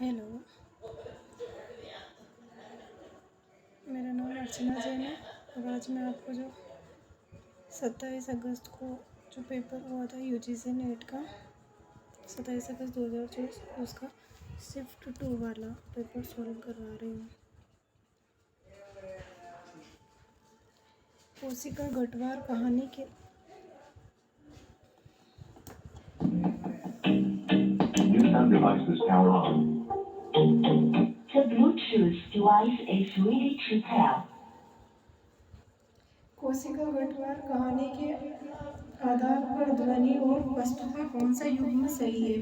Hello, मेरा नाम अर्चना जैन है और आज मैं आपको जो 27 अगस्त को जो पेपर हुआ था यूजीसी नेट का 27 अगस्त 2024 उसका शिफ्ट 2 वाला पेपर सॉल्व करवा रही हूँ। कोशिका गठवार कहानी के New sound device is powered on. The Bluetooth device is ready to pair. कोशिका गठवार कहानी के आधार पर ध्वनि और वस्तु का कौन सा युग्म सही है?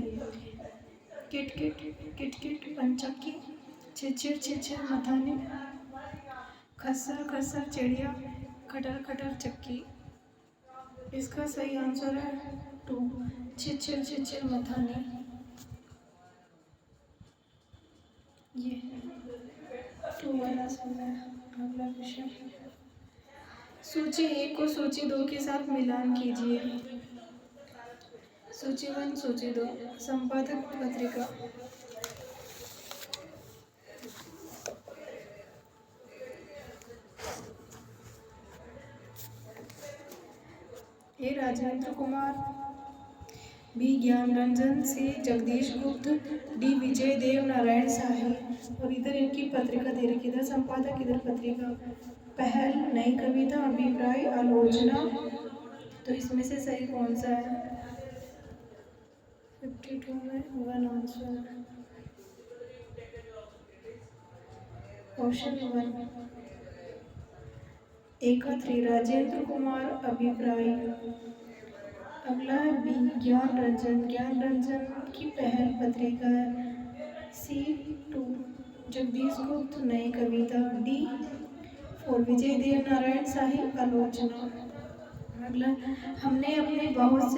किट किट किट किट पंचक्की, छिछिर छिछिर मथाने, खस्सर खस्सर चिड़िया, खटर खटर चक्की। इसका सही आंसर है 2 छिछिर छिछिर मथाने। ये 2 वाला सही है। अगला क्वेश्चन, सूची 1 को सूची 2 के साथ मिलान कीजिए। सूची 1 सूची 2 संपादक पत्रिका। ए राजेंद्र कुमार, बी ज्ञान रंजन, सी जगदीश गुप्त, डी विजय देव नारायण शाही। और इधर इनकी पत्रिका दे रखी, इधर संपादक इधर पत्रिका। पहल, नई कविता, अभिप्राय, आलोचना। तो इसमें से सही कौन सा है? 52 में 1 आंसर है। ऑप्शन 1 एकत्र राजेंद्र कुमार अभिप्राय। अगला है बी ज्ञान रंजन, ज्ञान रंजन की पहल पत्रिका है। सी 2 जगदीश गुप्त नई कविता। डी 4 विजय देव नारायण शाही आलोचना। अगला, हमने अपने बहुत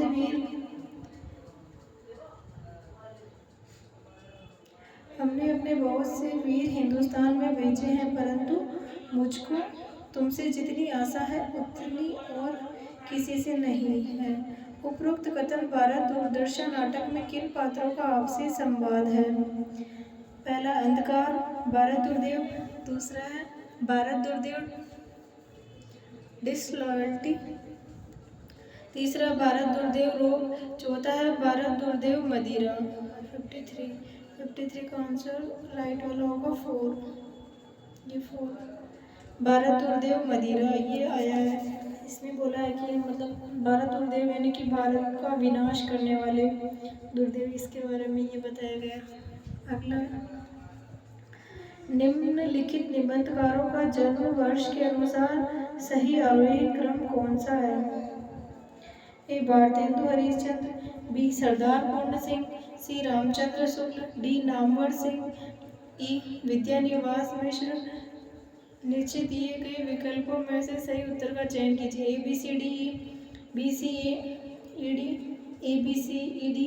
से वीर हिंदुस्तान में भेजे हैं, परंतु मुझको तुमसे जितनी आशा है उतनी और किसी से नहीं है। उपरोक्त कथन भारत दूरदर्शन नाटक में किन पात्रों का आपसी संवाद है? पहला अंधकार, भारत दुर्देव। दूसरा है भारत दुर्देव डिसलॉयल्टी। तीसरा भारत दुर्देव रोग। चौथा है भारत दुर्देव मदिरा। 53 का आंसर राइट वाला होगा 4। ये 4 भारत दुर्देव मदिरा ये आया है। इसमें बोला है कि मतलब भारत दुर्देव यानी कि भारत का विनाश करने वाले दुर्देव, इसके बारे में ये बताया गया। अगला, निम्नलिखित निबंधकारों का जन्म वर्ष के अनुसार सही आरोही क्रम कौन सा है? ए भारतेंदु हरिश्चंद्र, बी सरदार पूर्ण सिंह, सी रामचंद्र शुक्ल, डी नामवर सिंह, ई विद्यानिवास मिश्र। नीचे दिए गए विकल्पों में से सही उत्तर का चयन कीजिए। A B C D E, B C A E D, A B C E D,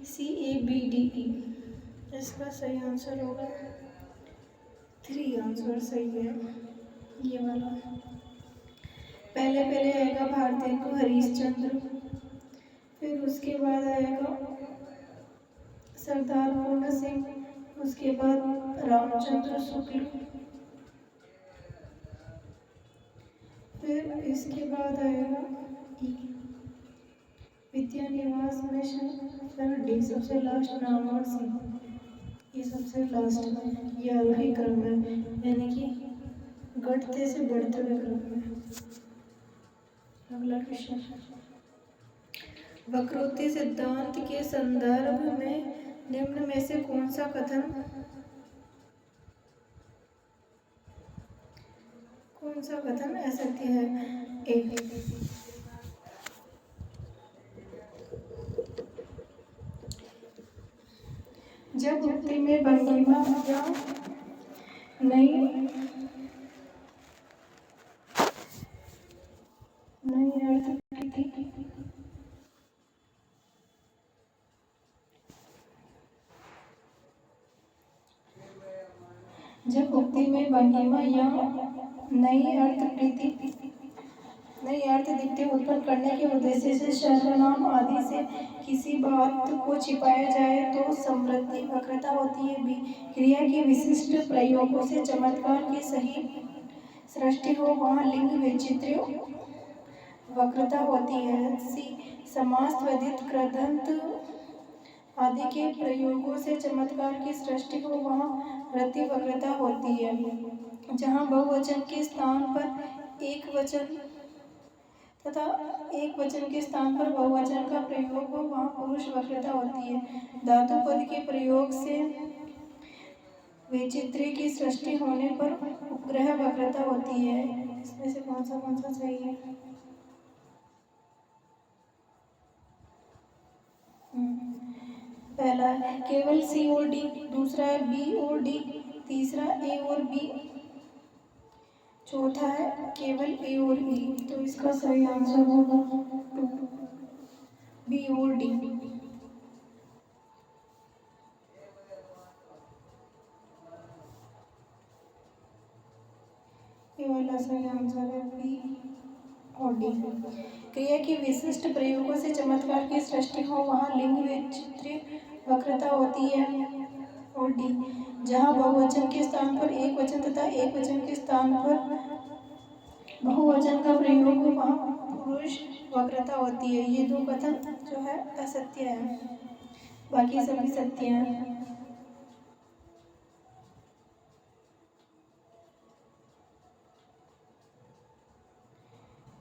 C A B D E. इसका सही आंसर होगा 3 आंसर सही है ये वाला। पहले आएगा भारतेंदु हरिश्चंद्र, फिर उसके बाद आएगा सरदार पूर्ण सिंह, उसके बाद रामचंद्र शुक्ल, फिर इसके बाद आएगा विद्यानिवास मिश्र, फिर डी सबसे लास्ट नामवर सिंह, ये सबसे लास्ट में। ये आरोही क्रम है, यानी कि घटते से बढ़ते हुए क्रम में। अगला क्वेश्चन, वक्रोक्ति सिद्धांत के संदर्भ में निम्न में से कौन सा कथन असत्य है? ए, जब उक्ति में भंगिमा या नई अर्थकृति जब उक्ति में भंगिमा या नई अर्थ दिक्ति उत्पन्न करने के उद्देश्य से सर्वनाम आदि से किसी बात को छिपाया जाए तो समृद्धि वक्रता होती है। बी, क्रिया के विशिष्ट प्रयोगों से चमत्कार की सही सृष्टि हो वहाँ लिंग वैचित्र्य वक्रता होती है। सी, समास त्वरित कृदंत आदि के प्रयोगों से चमत्कार की सृष्टि हो वहाँ वृत्ति वक्रता होती है। जहाँ बहुवचन के स्थान पर एक वचन तथा एक वचन के स्थान पर बहुवचन का प्रयोग हो वहाँ पुरुष वक्रता होती है। धातु पद के प्रयोग से वैचित्र्य की सृष्टि होने पर उपग्रह वक्रता होती है। इसमें से कौन सा सही है? पहला है केवल सी और डी, दूसरा है बी और डी, तीसरा ए और बी, चौथा है केवल ए और बी। तो इसका सही आंसर होगा बी और डी। ये वाला सही आंसर है बी और डी। क्रिया के विशिष्ट प्रयोगों से चमत्कार की सृष्टि हो वहाँ लिंग वैचित्र्य वक्रता होती है। और डी, जहाँ बहुवचन के स्थान पर एक वचन तथा एक वचन के स्थान पर बहुवचन का प्रयोग हो वहाँ पुरुष वक्रता होती है। ये दो कथन जो है असत्य है, बाकी सभी सत्य हैं।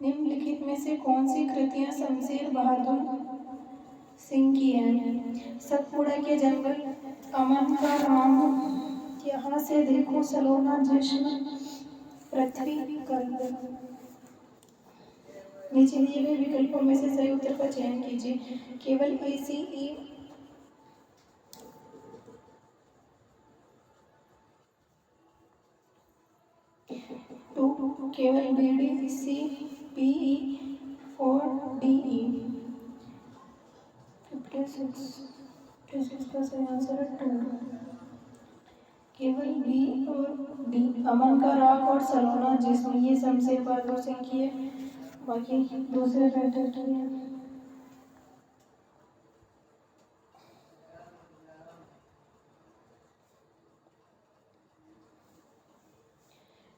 निम्नलिखित में से कौन सी कृतियां शमशेर बहादुर सिंह की हैं? सतपुड़ा के जंगल, अमन का राम, यहाँ से देखो सलोना जश्न, पृथ्वी कर। नीचे दिए गए विकल्पों में से सही उत्तर का चयन कीजिए। केवल ए, सी, ई, टू, केवल बी, डी, सी, पी, ई, 4, डी, ई। 56 का सही आंसर है 2। केवल बी और डी, अमन का राग और सलोना जिसमें ये शमशेर बहादुर सिंह की है, बाकी दूसरे राइटर की है।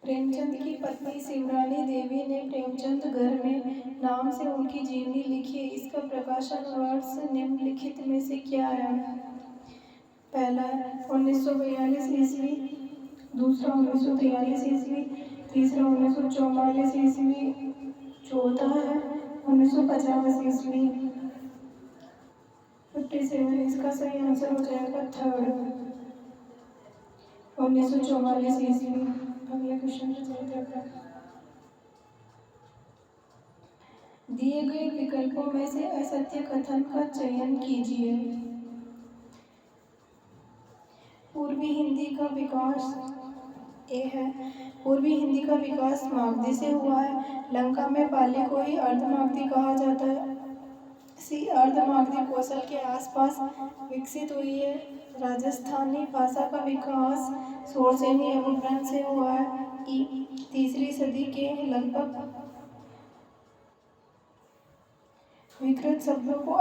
प्रेमचंद की पत्नी शिवरानी देवी ने प्रेमचंद घर में नाम से उनकी जीवनी लिखी है। इसका प्रकाशन वर्ष निम्नलिखित में से क्या है? पहला 1942 ईस्वी, दूसरा 1943 ईस्वी, तीसरा 1944 ईस्वी, चौथा है 1950 ईस्वी। 57 इसका सही आंसर हो जाएगा थर्ड, 1944 ईस्वी। अगले क्वेश्चन पे चलते हैं। दिए गए विकल्पों में से असत्य कथन का चयन कीजिए। पूर्वी हिंदी का विकास ए है, पूर्वी हिंदी का विकास मागधी से हुआ है। लंका में पाली को ही अर्धमागधी कहा जाता है। सी, अर्धमागधी कौशल के आसपास विकसित हुई है। राजस्थानी भाषा का विकास शोरसेनी अपभ्रंश से हुआ है। ई, तीसरी सदी के लगभग विकृत शब्दों को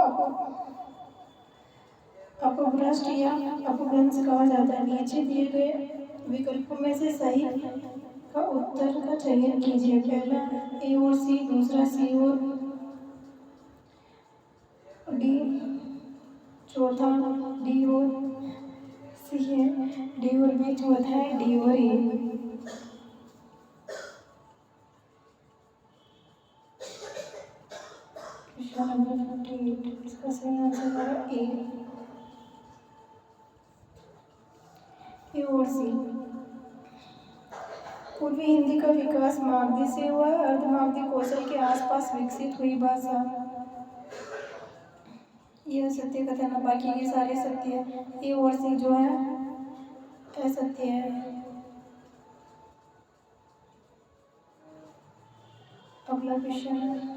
अपभ्रष्ट या अपभ्रंश कहा जाता है। नीचे दिए गए विकल्पों में से सही का उत्तर का चयन कीजिए। पहला ए और सी, दूसरा सी और डी, चौथा डी और सी है, डी और बी, चौथा है डी और ए। इसका सही आंसर है ए और सी। पूर्वी हिंदी का विकास मागधी से हुआ है। अर्धमागधी कौशल के आसपास विकसित हुई भाषा, यह सत्य कथन है, बाकी ये सारे सत्य है। ए और सी जो है असत्य है। अगला क्वेश्चन है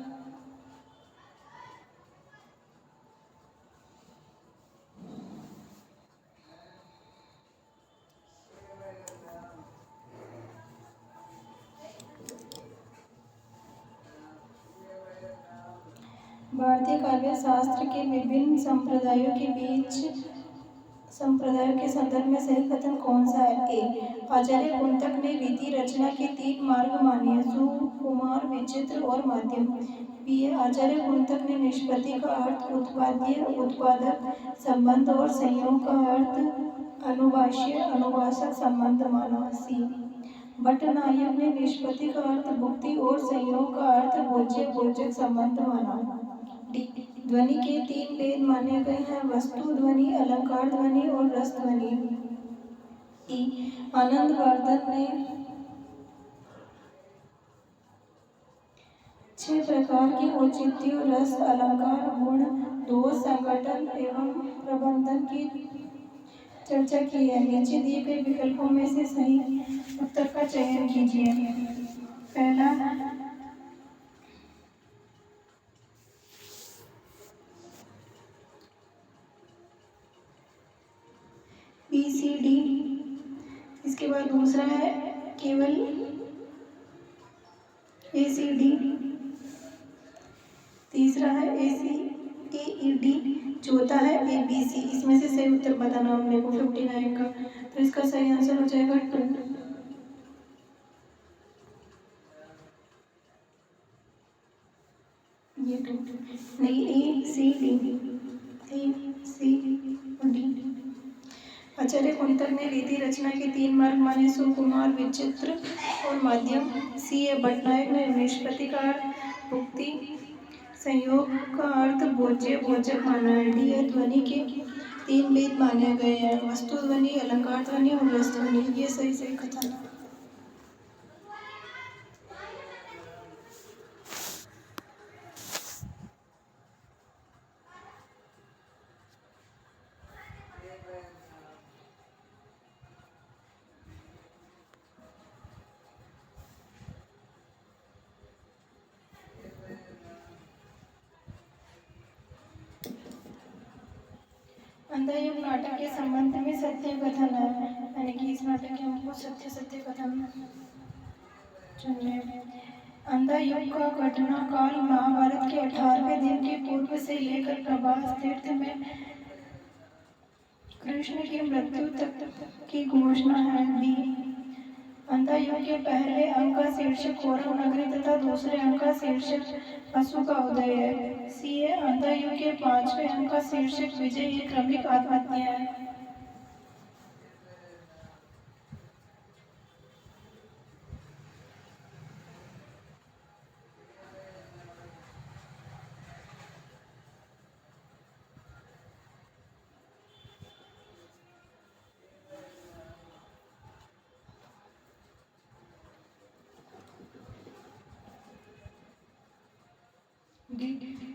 भारतीय काव्य शास्त्र के विभिन्न संप्रदायों के संदर्भ में सही कथन कौन सा है? ए, आचार्य कुंतक ने रीति रचना के 3 मार्ग माने, सुकुमार, विचित्र और मध्यम। बी, आचार्य कुंतक ने निष्पत्ति का अर्थ उत्पाद्य उत्पादक संबंध और संयोग का अर्थ अनुभाष्य अनुभाषक संबंध माना। सी, भट्टनायक ने निष्पत्ति का अर्थ भुक्ति और संयोग का अर्थ भोज्य भोजक संबंध माना। डी, ध्वनि के 3 भेद माने गए हैं, वस्तु ध्वनि, अलंकार ध्वनि और रस ध्वनि। ई, आनंदवर्धन ने 6 प्रकार की औचित्य, रस, अलंकार, गुण, दोष, संगठन एवं प्रबंधन की चर्चा की है। नीचे दिए गए विकल्पों में से सही उत्तर का चयन कीजिए। पहला बी, सी, डी। इसके बाद दूसरा है केवल ए, सी, डी। तीसरा है ए, सी, ए, ई, डी। चौथा है ए, बी, सी। इसमें से सही उत्तर बताना हमने को 59 का। तो इसका सही आंसर हो जाएगा 2। ये 2 नहीं, ए, सी, डी, ए, सी और डी। आचार्य कुंतक ने रीति रचना के 3 मार्ग माने, सुकुमार, विचित्र और मध्यम। सी, भट्टनायक ने निष्पत्ति का अर्थ भुक्ति, संयोग का अर्थ भोज्य भोजक माना है। डी, ध्वनि के 3 भेद माने गए हैं, वस्तु ध्वनि, अलंकार ध्वनि और रस ध्वनि। ये सही कथन है। अंधायुग नाटक के संबंध में सत्य कथन है, यानी कि इस नाटक के हमको सत्य कथन चुनने। अंधायुग का घटना काल महाभारत के 18वें दिन के पूर्व से लेकर प्रभास तीर्थ में कृष्ण की मृत्यु तक की घोषणा है। बी, अंधायुग के पहले अंक का शीर्षक कौरव नगरी तथा दूसरे अंक का शीर्षक पशु का उदय है। सी, अंधायुग के 5वें अंक का शीर्षक विजय ये क्रमिक आत्महत्या है।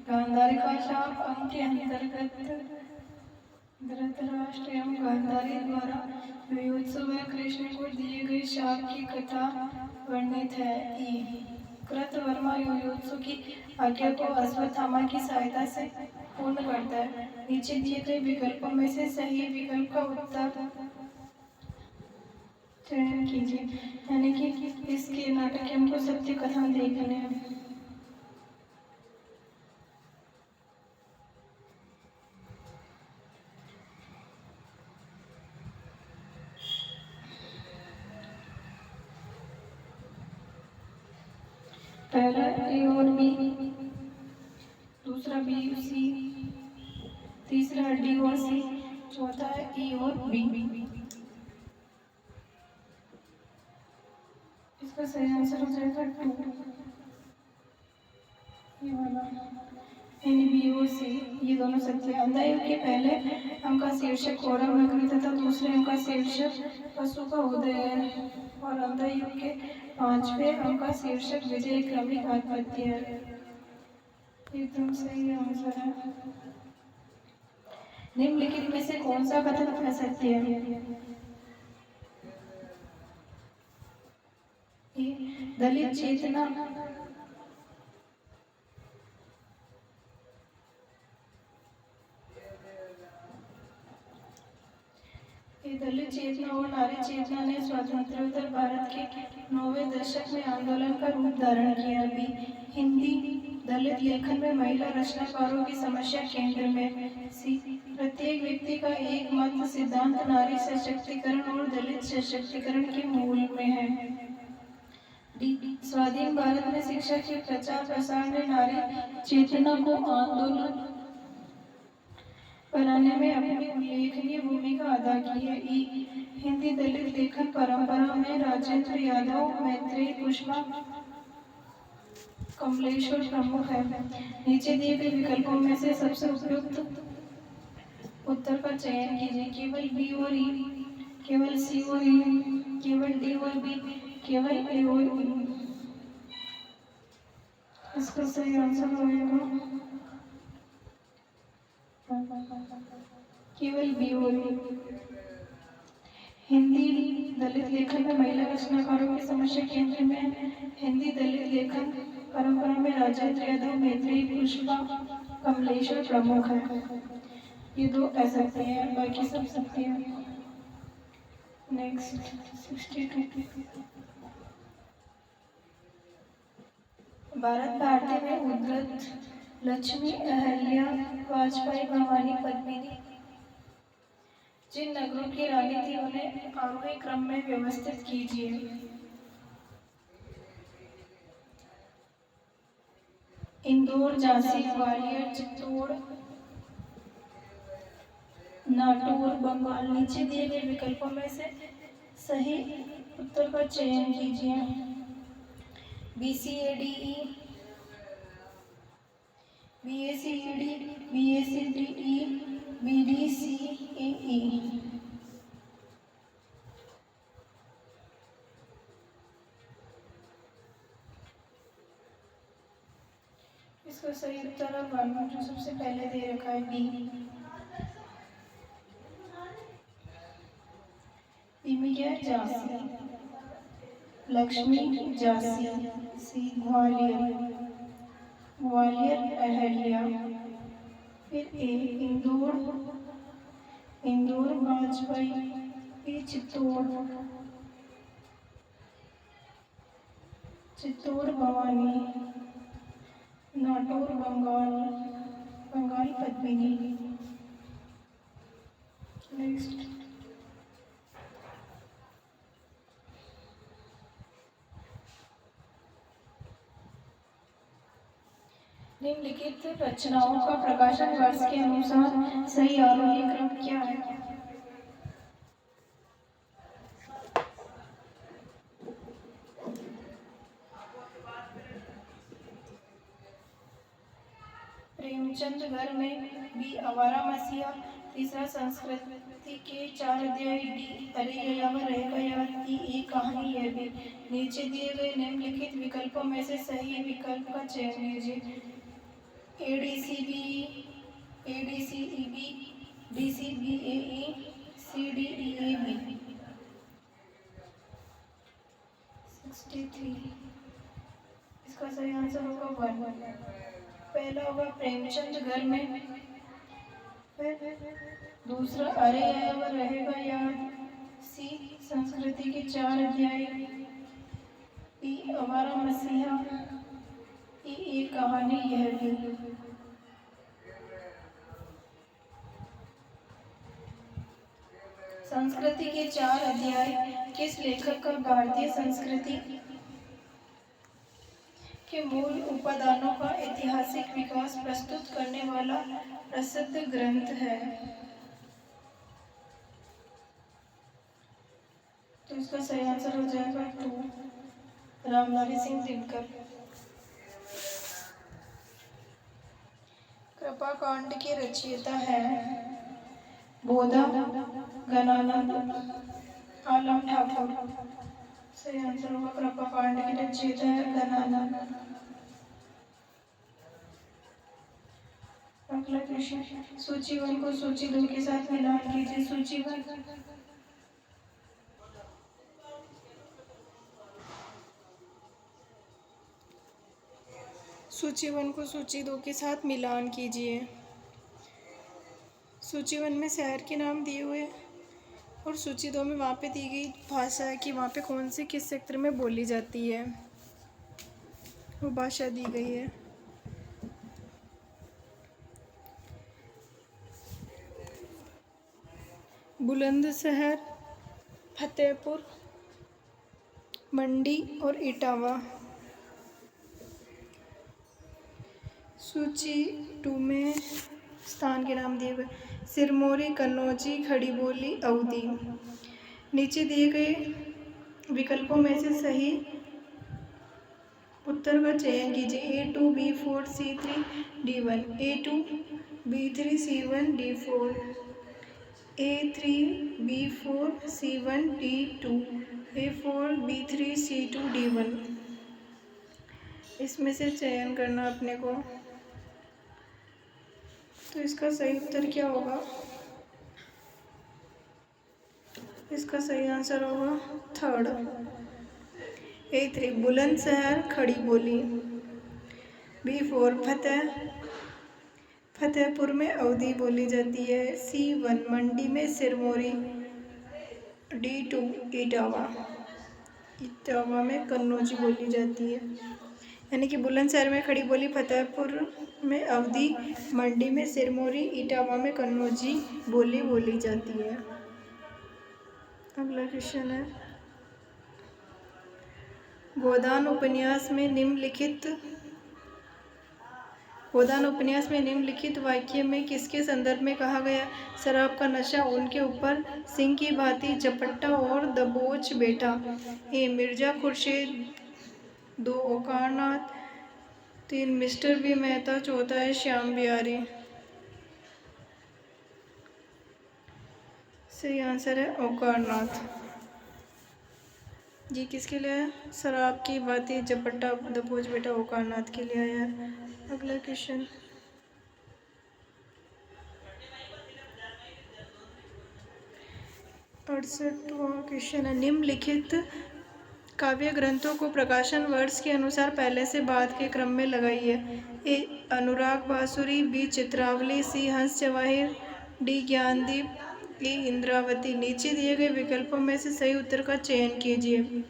गांधारी का शाप अंक के अंतर्गत धृतराष्ट्र एवं गांधारी द्वारा युयोत्सव में कृष्ण को दिए गए शाप की कथा वर्णित है। ई, कृतवर्मा युयोत्सव की आज्ञा को अश्वत्थामा की सहायता से पूर्ण करता है। नीचे दिए गए विकल्पों में से सही विकल्प का उत्तर चयन कीजिए, यानी कि इसके नाटक के हमको सत्य कथन देखने हैं। पहला ए और बी, दूसरा बी, सी, तीसरा डी और सी, चौथा है ई और बी। इसका सही आंसर हो जाएगा 2, ये वाला। यानी बी और सी ये दोनों सत्य है। अंधायुग के पहले अंक का शीर्षक कौरव नगरी तथा दूसरे अंक का शीर्षक पशु का उदय है, और अंधायुग के 5वें अंक का शीर्षक विजय क्रमिक आत्महत्या है। एकदम सही आंसर है। निम्नलिखित में से कौन सा कथन असत्य है? दलित चेतना दलित चेतना और नारी चेतना ने स्वतंत्रोत्तर भारत के 9वें दशक में आंदोलन का रूप धारण किया। भी हिंदी दलित लेखन में महिला रचनाकारों की समस्या केंद्र में। सी, प्रत्येक व्यक्ति का एकमात्र सिद्धांत नारी सशक्तिकरण और दलित सशक्तिकरण के मूल में है। डी, स्वाधीन भारत में शिक्षा के प्रचार प्रसार ने नारी चेतना को आंदोलन बनाने में अपनी उल्लेखनीय भूमिका अदा की है। ई, हिंदी दलित लेखन परंपरा में राजेंद्र यादव, मैत्रेयी, कुसुमा, कमलेश्वर प्रमुख है। नीचे दिए गए विकल्पों में से सबसे उपयुक्त उत्तर का चयन कीजिए। केवल बी और ई, केवल सी और ई, केवल डी और बी, केवल ए और ई। इसका सही आंसर होगा केवल बी और ई। हिंदी दलित लेखन में महिला रचनाकारों की समस्या केंद्र में हिंदी दलित लेखन परंपरा में राजेंद्र यादव, मैत्रेयी, कुसुमा, कमलेश्वर प्रमुख है। ये दो असत्य है, बाकी सब सत्य है। नेक्स्ट 62। भारत भारती में उद्धृत लक्ष्मी, अहल्या, वाजपेयी, भवानी, पद्मिनी जिन नगरों की रानी थी उन्हें आरोही क्रम में व्यवस्थित कीजिए। इंदौर, झांसी, ग्वालियर, चित्तौड़, नागौर, बंगाल। नीचे दिए गए विकल्पों में से सही उत्तर का चयन कीजिए। BCADE, BACED, BACDE, BDCAE। इसका सही उत्तर अब जो सबसे पहले दे रखा है डी। में क्या है? झांसी, लक्ष्मी, झांसी। सी, ग्वालियर, ग्वालियर, अहल्या। फिर ए, इंदौर, इंदौर, वाजपेयी। बी, चित्तौड़, चित्तौड़, भवानी। नागौर, बंगाल, बंगाल, पद्मिनी। नेक्स्ट निम्नलिखित रचनाओं का प्रकाशन वर्ष के अनुसार सही आरोही क्रम क्या है? प्रेमचंद घर में, बी, आवारा मसीहा। तीसरा, संस्कृति के 4 अध्याय। डी, अरे यावर रहेगा यार। ई, एक कहानी है भी। नीचे दिए गए निम्नलिखित विकल्पों में से सही विकल्प का चयन कीजिए। ADCBE, ADCEB, DCBAE, CDEAB। 63। इसका सही आंसर होगा 1। पहला होगा प्रेमचंद घर में। दूसरा, अरे यावर रहेगा याद। सी, संस्कृति के 4 अध्याय। बी, आवारा मसीहा। ई, एक कहानी यह भी। संस्कृति के 4 अध्याय किस लेखक का भारतीय संस्कृति के मूल उपादानों का ऐतिहासिक विकास प्रस्तुत करने वाला प्रसिद्ध ग्रंथ है? तो इसका सही आंसर हो जाएगा 2, रामधारी सिंह दिनकर। कृपा कांड के रचयिता है बोधा गणानंद आलम ठाकुर। सही आंसर होगा कृपा कांड के रचयिता है गणानंद। अगला प्रश्न, सूची 1 को सूची 2 के साथ मिलान कीजिए। सूची 1, सूची 1 को सूची 2 के साथ मिलान कीजिए। सूची 1 में शहर के नाम दिए हुए और सूची 2 में वहाँ पे दी गई भाषा है कि वहाँ पे कौन से किस क्षेत्र में बोली जाती है, वो भाषा दी गई है। बुलंदशहर, फतेहपुर, मंडी और इटावा। सूची 2 में स्थान के नाम दिए गए। सिरमौरी, कन्नौजी, खड़ी बोली, अवधी। नीचे दिए गए विकल्पों में से सही उत्तर का चयन कीजिए। A2, B4, C3, D1। A2, B3, C1, D4। A3, B4, C1, D2। A4, B3, C2, D1। इसमें से चयन करना अपने को। तो इसका सही उत्तर क्या होगा? इसका सही आंसर होगा 3rd। A3 बुलंदशहर, खड़ी बोली। B4 फतेहपुर में अवधी बोली जाती है। C1 मंडी में सिरमौरी। D2 इटावा में कन्नौजी बोली जाती है। यानी कि बुलंदशहर में खड़ी बोली, फतेहपुर में अवधी, मंडी में सिरमौरी, इटावा में कन्नौजी बोली जाती है। अगला क्वेश्चन है, गोदान उपन्यास में निम्नलिखित वाक्य में किसके संदर्भ में कहा गया? शराब का नशा उनके ऊपर सिंह की भांति झपटा और दबोच बैठा। A Mirza Khurshid, 2 Omkarnath, 3 mister B Mehta, 4 है श्याम बिहारी। सही आंसर है ओंकारनाथ। ये किसके लिए है? शराब की भांति झपटा दबोच बेटा ओंकारनाथ के लिए आया है। अगला क्वेश्चन, अड़सठवां क्वेश्चन है, निम्नलिखित काव्य ग्रंथों को प्रकाशन वर्ष के अनुसार पहले से बाद के क्रम में लगाइए। A अनुराग बांसुरी, B चित्रावली, C हंस जवाहिर, D ज्ञानदीप, E इंद्रावती। नीचे दिए गए विकल्पों में से सही उत्तर का चयन कीजिए।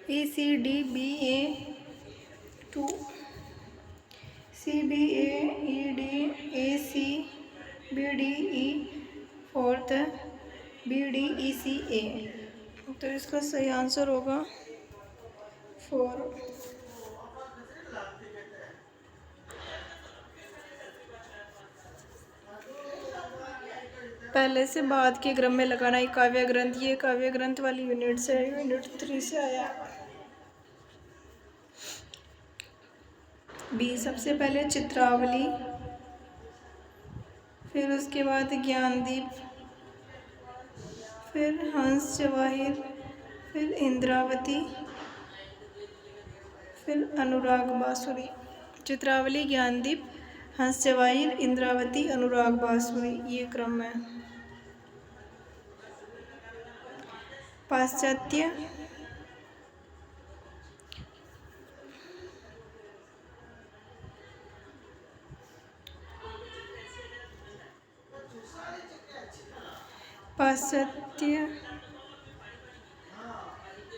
A C D B A 2, C B A E D, A C B D E 4th, B D E C A। तो इसका सही आंसर होगा 4। पहले से बाद के क्रम में लगाना एक काव्य ग्रंथ, ये काव्य ग्रंथ वाली यूनिट से यूनिट 3 से आया। B सबसे पहले चित्रावली, फिर उसके बाद ज्ञानदीप, फिर हंस जवाहिर, फिर इंद्रावती, फिर अनुराग बांसुरी। चित्रावली, ज्ञानदीप, हंस जवाहिर, इंद्रावती, अनुराग बांसुरी, ये क्रम है। पाश्चात्य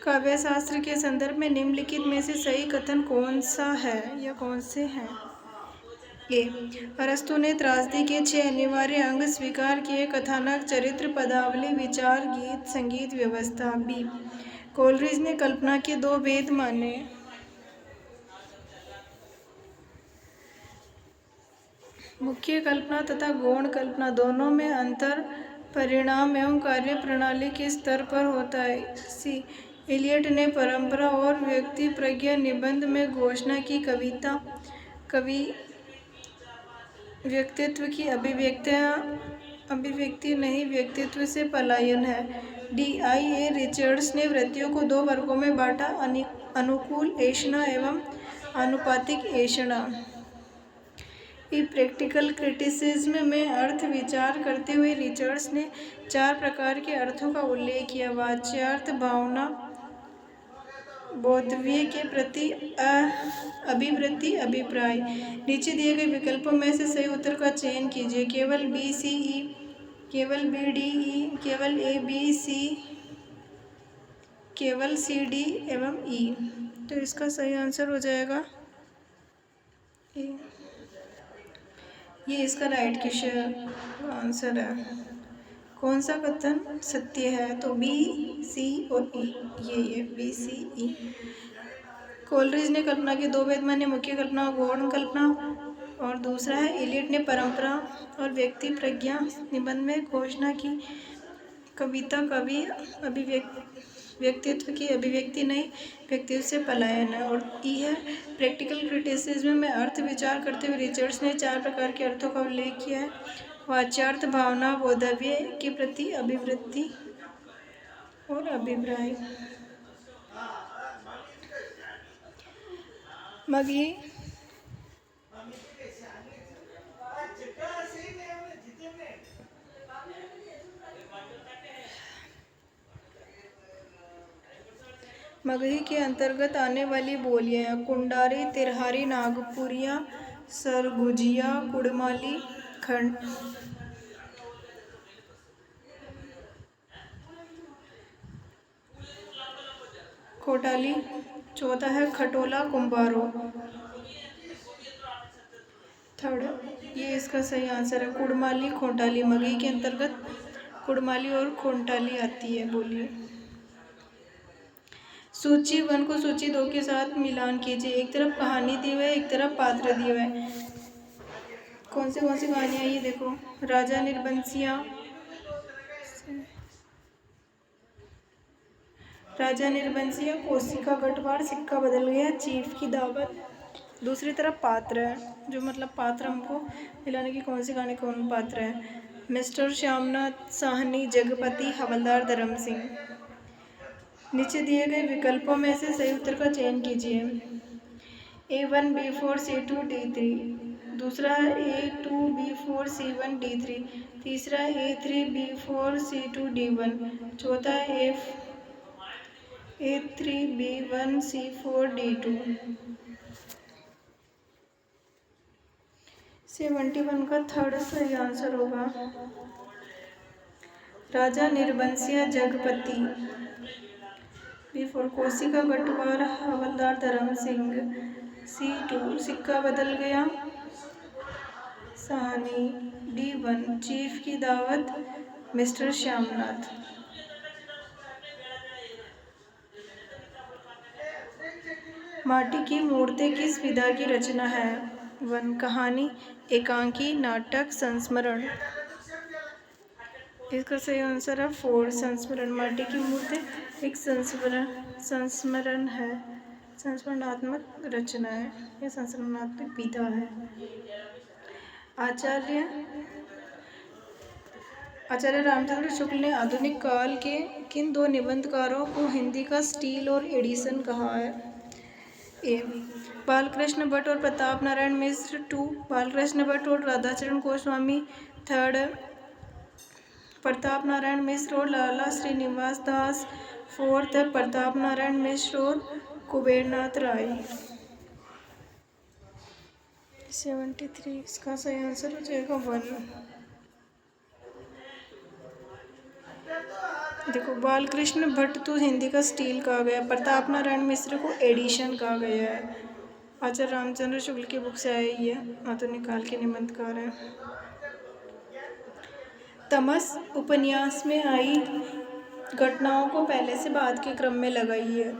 काव्य शास्त्र के संदर्भ में निम्नलिखित में से सही कथन कौन सा है या कौन से हैं? A अरस्तु ने त्रासदी के 6 अनिवार्य अंग स्वीकार किए: कथानक, चरित्र, पदावली, विचार, गीत, संगीत, व्यवस्था। B कोलरिज ने कल्पना के 2 भेद माने: मुख्य कल्पना तथा गौण कल्पना। दोनों में अंतर परिणाम एवं कार्य प्रणाली के स्तर पर होता है। C इलियट ने परंपरा और व्यक्ति प्रज्ञा निबंध में घोषणा की कवि व्यक्तित्व की अभिव्यक्ति नहीं, व्यक्तित्व से पलायन है। D आई ए रिचर्ड्स ने वृत्तियों को 2 वर्गों में बांटा: अनुकूल ऐषणा एवं आनुपातिक ऐषणा। प्रैक्टिकल क्रिटिसिज्म में अर्थ विचार करते हुए रिचर्ड्स ने 4 प्रकार के अर्थों का उल्लेख किया: वाच्यार्थ, भावना, बोधव्य के प्रति अभिवृत्ति, अभिप्राय। नीचे दिए गए विकल्पों में से सही उत्तर का चयन कीजिए। केवल B, C, E केवल बी डी ई, केवल ए बी सी, केवल सी डी एवं ई। तो इसका सही आंसर हो जाएगा ए। ये इसका राइट क्वेश्चन आंसर है। कौन सा कथन सत्य है? तो बी, सी और ई। ये बी, सी, ई। कोलरिज ने कल्पना की दो भेद माने मुख्य कल्पना गौण कल्पना, और दूसरा है इलियट ने परंपरा और व्यक्ति प्रज्ञा निबंध में घोषणा की कविता कवि व्यक्तित्व की अभिव्यक्ति नहीं व्यक्तित्व से पलायन है। और ई है प्रैक्टिकल क्रिटिसिज्म में अर्थ विचार करते हुए रिचर्ड्स ने 4 प्रकार के अर्थों का उल्लेख किया है। वाच्यार्थ, भावना, बोधव्य के प्रति अभिवृत्ति और अभिप्राय। मगी मगही के अंतर्गत आने वाली बोलियां कुंडारी, तिरहारी, नागपुरिया, सरगुजिया, कुड़माली, खंड खोटाली। चौथा है खटोला, कुंभारो। थर्ड, ये इसका सही आंसर है कुड़माली, खोटाली। मगही के अंतर्गत कुड़माली और खोटाली आती है बोली। सूची 1 को सूची 2 के साथ मिलान कीजिए। एक तरफ कहानी दी हुई है, एक तरफ पात्र दिए हुए हैं। कौन सी कहानियाँ? ये देखो, राजा निर्बंसिया, कोसी का गठवाड़, सिक्का बदल गया, चीफ की दावत। दूसरी तरफ पात्र है, जो मतलब पात्र हमको मिलाने की कौन सी कहानी कौन पात्र है? मिस्टर श्यामनाथ साहनी, जगपति, हवलदार धर्म सिंह। नीचे दिए गए विकल्पों में से सही उत्तर का चयन कीजिए। A1, B4, C2, D3। दूसरा A2, B4, C1, D3। तीसरा A3, B4, C2, D1। चौथा A3, B1, C4, D2। 71 का थर्ड सही आंसर होगा राजा निर्बंसिया, जगपति। B4 कोसी का गठवाड़, हवलदार धर्म सिंह। C2 सिक्का बदल गया, साहनी। D1 चीफ की दावत, मिस्टर श्यामनाथ। माटी की मूर्ति किस विधा की रचना है? 1 कहानी, एकांकी, नाटक, संस्मरण। इसका सही आंसर है 4 संस्मरण। माटी की मूर्ति एक संस्मरण है, संस्मरणात्मक रचना है, यह संस्मरणात्मक विधा है। आचार्य रामचंद्र शुक्ल ने आधुनिक काल के किन 2 निबंधकारों को हिंदी का स्टील और एडिशन कहा है? ए बालकृष्ण भट्ट और प्रताप नारायण मिश्र। 2 बालकृष्ण भट्ट और राधाचरण गोस्वामी। 3 प्रताप नारायण मिश्र और लाला श्रीनिवास दास। 4 प्रताप नारायण मिश्र और कुबेरनाथ राय। 73 इसका सही आंसर हो जाएगा 1। देखो, बालकृष्ण भट्ट तो हिंदी का स्टील कहा गया, प्रताप नारायण मिश्र को एडिशन कहा गया है। आचार्य रामचंद्र शुक्ल की बुक से आए, ये आधुनिक काल के निबंधकार हैं। तमस उपन्यास में आई घटनाओं को पहले से बाद के क्रम में लगाइए।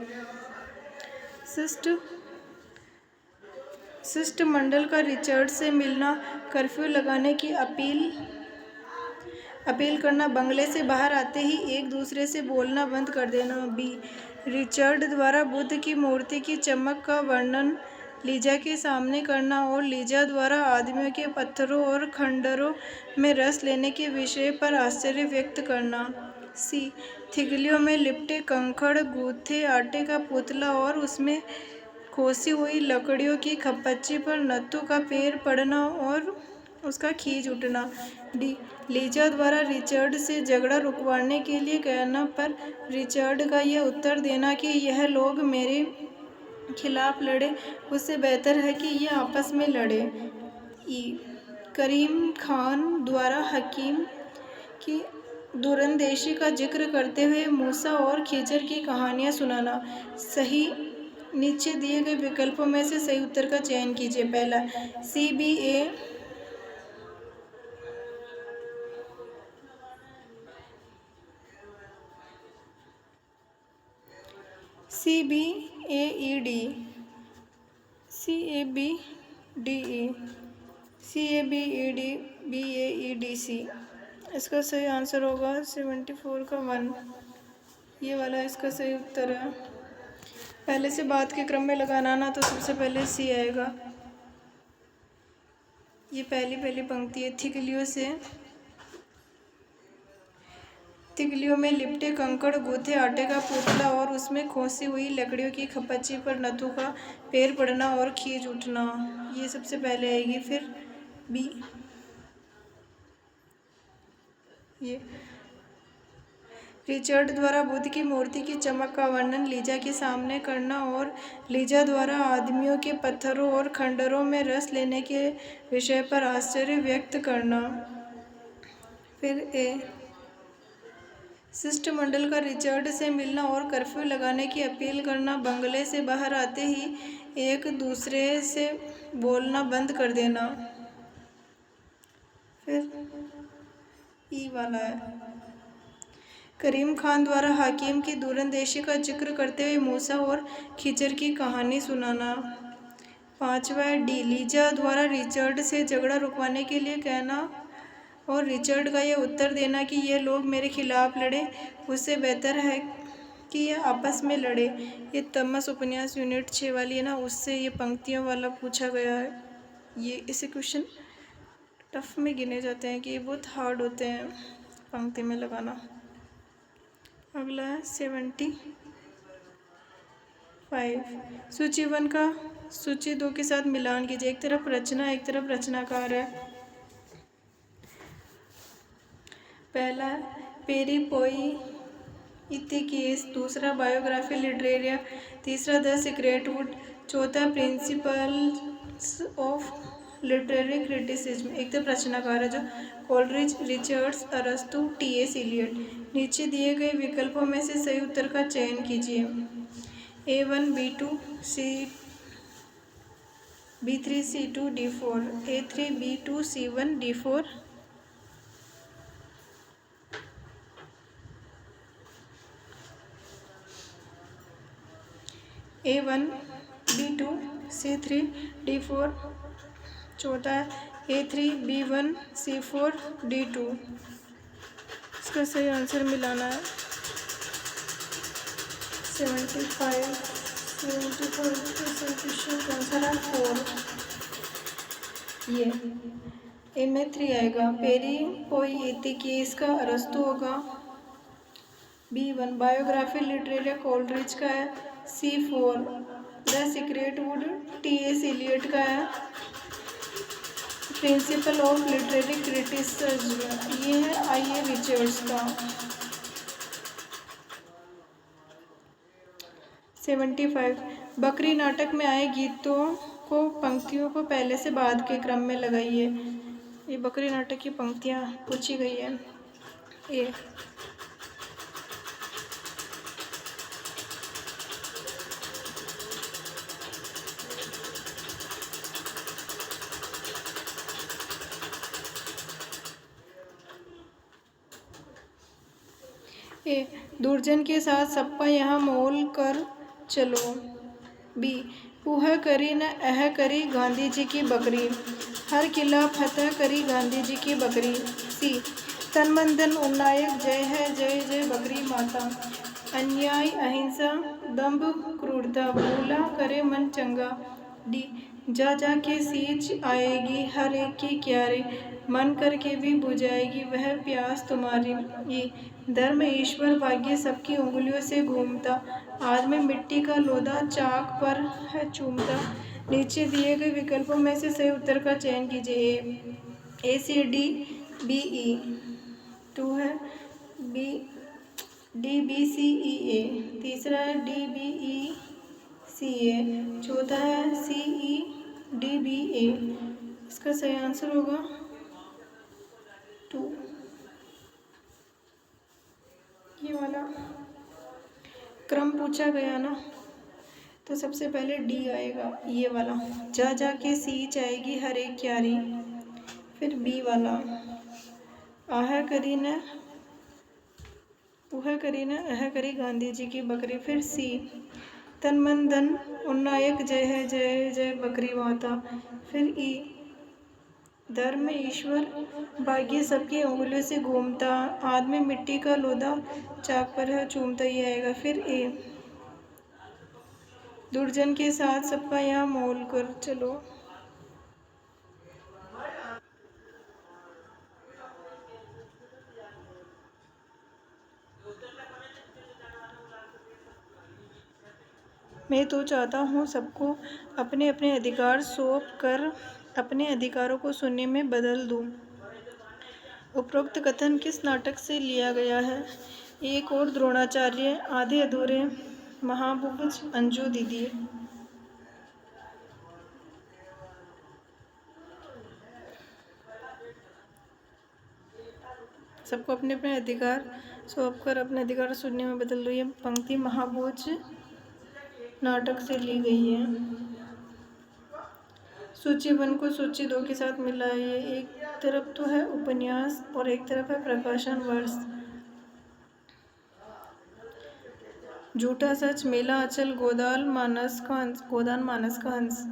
शिष्टमंडल का रिचर्ड से मिलना, कर्फ्यू लगाने की अपील करना, बंगले से बाहर आते ही एक दूसरे से बोलना बंद कर देना। बी रिचर्ड द्वारा बुद्ध की मूर्ति की चमक का वर्णन लीजा के सामने करना और लीजा द्वारा आदमियों के पत्थरों और खंडरों में रस लेने के विषय पर आश्चर्य व्यक्त करना। सी थिगलियों में लिपटे कंकड़, गूथे आटे का पुतला और उसमें खोसी हुई लकड़ियों की खपच्ची पर नत्थु का पैर पड़ना और उसका खींच उठना। डी लीजा द्वारा रिचर्ड से झगड़ा रुकवाने के लिए कहना पर रिचर्ड का यह उत्तर देना कि यह लोग मेरे खिलाफ लड़े, उससे बेहतर है कि ये आपस में लड़े। ई करीम खान द्वारा हकीम कि दूरंदेशी का जिक्र करते हुए मूसा और खिजर की कहानियाँ सुनाना। सही नीचे दिए गए विकल्पों में से सही उत्तर का चयन कीजिए। पहला CBAED, BAEDC। इसका सही आंसर होगा 74 का 1। ये वाला इसका सही उत्तर है। पहले से बाद के क्रम में लगाना ना, तो सबसे पहले सी आएगा। ये पहली पंक्ति है। तिगलियों में लिपटे कंकड़, गूथे आटे का पुतला और उसमें खोसी हुई लकड़ियों की खपच्ची पर नथु का पैर पड़ना और खींच उठना, ये सबसे पहले आएगी। फिर बी, ये रिचर्ड द्वारा बुद्ध की मूर्ति की चमक का वर्णन लीजा के सामने करना और लीजा द्वारा आदमियों के पत्थरों और खंडरों में रस लेने के विषय पर आश्चर्य व्यक्त करना। फिर ए, शिष्टमंडल का रिचर्ड से मिलना और कर्फ्यू लगाने की अपील करना, बंगले से बाहर आते ही एक दूसरे से बोलना बंद कर देना। फिर ई वाला है, करीम खान द्वारा हाकिम की दूरंदेशी का जिक्र करते हुए मूसा और खिजर की कहानी सुनाना। 5वां डी, लीजा द्वारा रिचर्ड से झगड़ा रुकवाने के लिए कहना और रिचर्ड का यह उत्तर देना कि ये लोग मेरे खिलाफ लड़े, उससे बेहतर है कि ये आपस में लड़े। ये तमस उपन्यास यूनिट 6 वाली है ना, उससे ये पंक्तियों वाला पूछा गया है। ये इसे क्वेश्चन टफ में गिने जाते हैं कि ये बहुत हार्ड होते हैं पंक्ति में लगाना। अगला है 75। सूची 1 का सूची 2 के साथ मिलान कीजिए। एक तरफ रचना, एक तरफ रचनाकार है। पहला पेरी पोई इथिकेस, दूसरा बायोग्राफी लिटरेरिया, तीसरा द सीक्रेट वुड, चौथा प्रिंसिपल्स ऑफ लिटरेरी क्रिटिसिज्म। एक तरफ रचनाकार है जो कोलरिज, रिचर्ड्स, अरस्तु, T.S. इलियट। नीचे दिए गए विकल्पों में से सही उत्तर का चयन कीजिए। A1 B2 B3 C2 D4, A3 B2 C1 D4, A1 B2 C3 D4, चौथा है A3 B1 C4 D2। इसका सही आंसर मिलाना है। 75 क्वेश्चन आंसर है 4। ये ए में 3 आएगा। पेरी पोई इथिकेस का अरस्तु होगा। B1 बायोग्राफी लिटरेरिया कोलरिज का है। C4 the secret would T.S. Elliot का है। प्रिंसिपल ऑफ लिटरेरी क्रिटिसिज्म ये है I.A. रिचर्ड्स का। 75 बकरी नाटक में आए गीतों को पंक्तियों को पहले से बाद के क्रम में लगाइए। ये बकरी नाटक की पंक्तियाँ पूछी गई है। ए, दुर्जन के साथ सप्पा यहाँ मोल कर चलो। बी, पूह करी न अह करी गांधी जी की बकरी, हर किला फतह करी गांधी जी की बकरी। सी, तन मन धन उन्नायक जय है जय जय बकरी माता, अन्याय अहिंसा दंभ क्रूरता भूला करे मन चंगा। डी, जा जा के सींच आएगी हर एक की क्यारी, मन करके भी बुझाएगी वह प्यास तुम्हारी। ये धर्म ईश्वर भाग्य सबकी उंगलियों से घूमता, आदमी मिट्टी का लोदा चाक पर है चूमता। नीचे दिए गए विकल्पों में से सही उत्तर का चयन कीजिए। A C D B E 2 है, B D B C E A, तीसरा है D B E C A, चौथा है C E D B A। इसका सही आंसर होगा 2। ये वाला क्रम पूछा गया ना, तो सबसे पहले डी आएगा, ये वाला। जा जा के सींच आएगी हर एक क्यारी। फिर बी वाला, आह करी न उह करी न अह करी गांधी जी की बकरी। फिर सी, तन मन धन उन्नायक जय है जय जय बकरी माता। फिर ई, धर्म ईश्वर भाग्य सबकी उंगलियों से घूमता, आदमी मिट्टी का लोदा चाक पर है चूमता, ही आएगा। फिर ए, दुर्जन के साथ सबका यहाँ मोल कर चलो। मैं तो चाहता हूँ सबको अपने अपने अधिकार सौंप कर अपने अधिकारों को शून्य में बदल दूँ। उपरोक्त कथन किस नाटक से लिया गया है? एक और द्रोणाचार्य, आधे अधूरे, महाबुबज, अंजू दीदी। सबको अपने अपने अधिकार सौंप कर अपने अधिकार शून्य में बदल दो, ये पंक्ति महाभोज नाटक से ली गई है। सूची 1 को सूची 2 के साथ मिलाइए। एक तरफ तो है उपन्यास और एक तरफ है प्रकाशन वर्ष। झूठा सच, मेला अचल, गोदान मानस का हंस।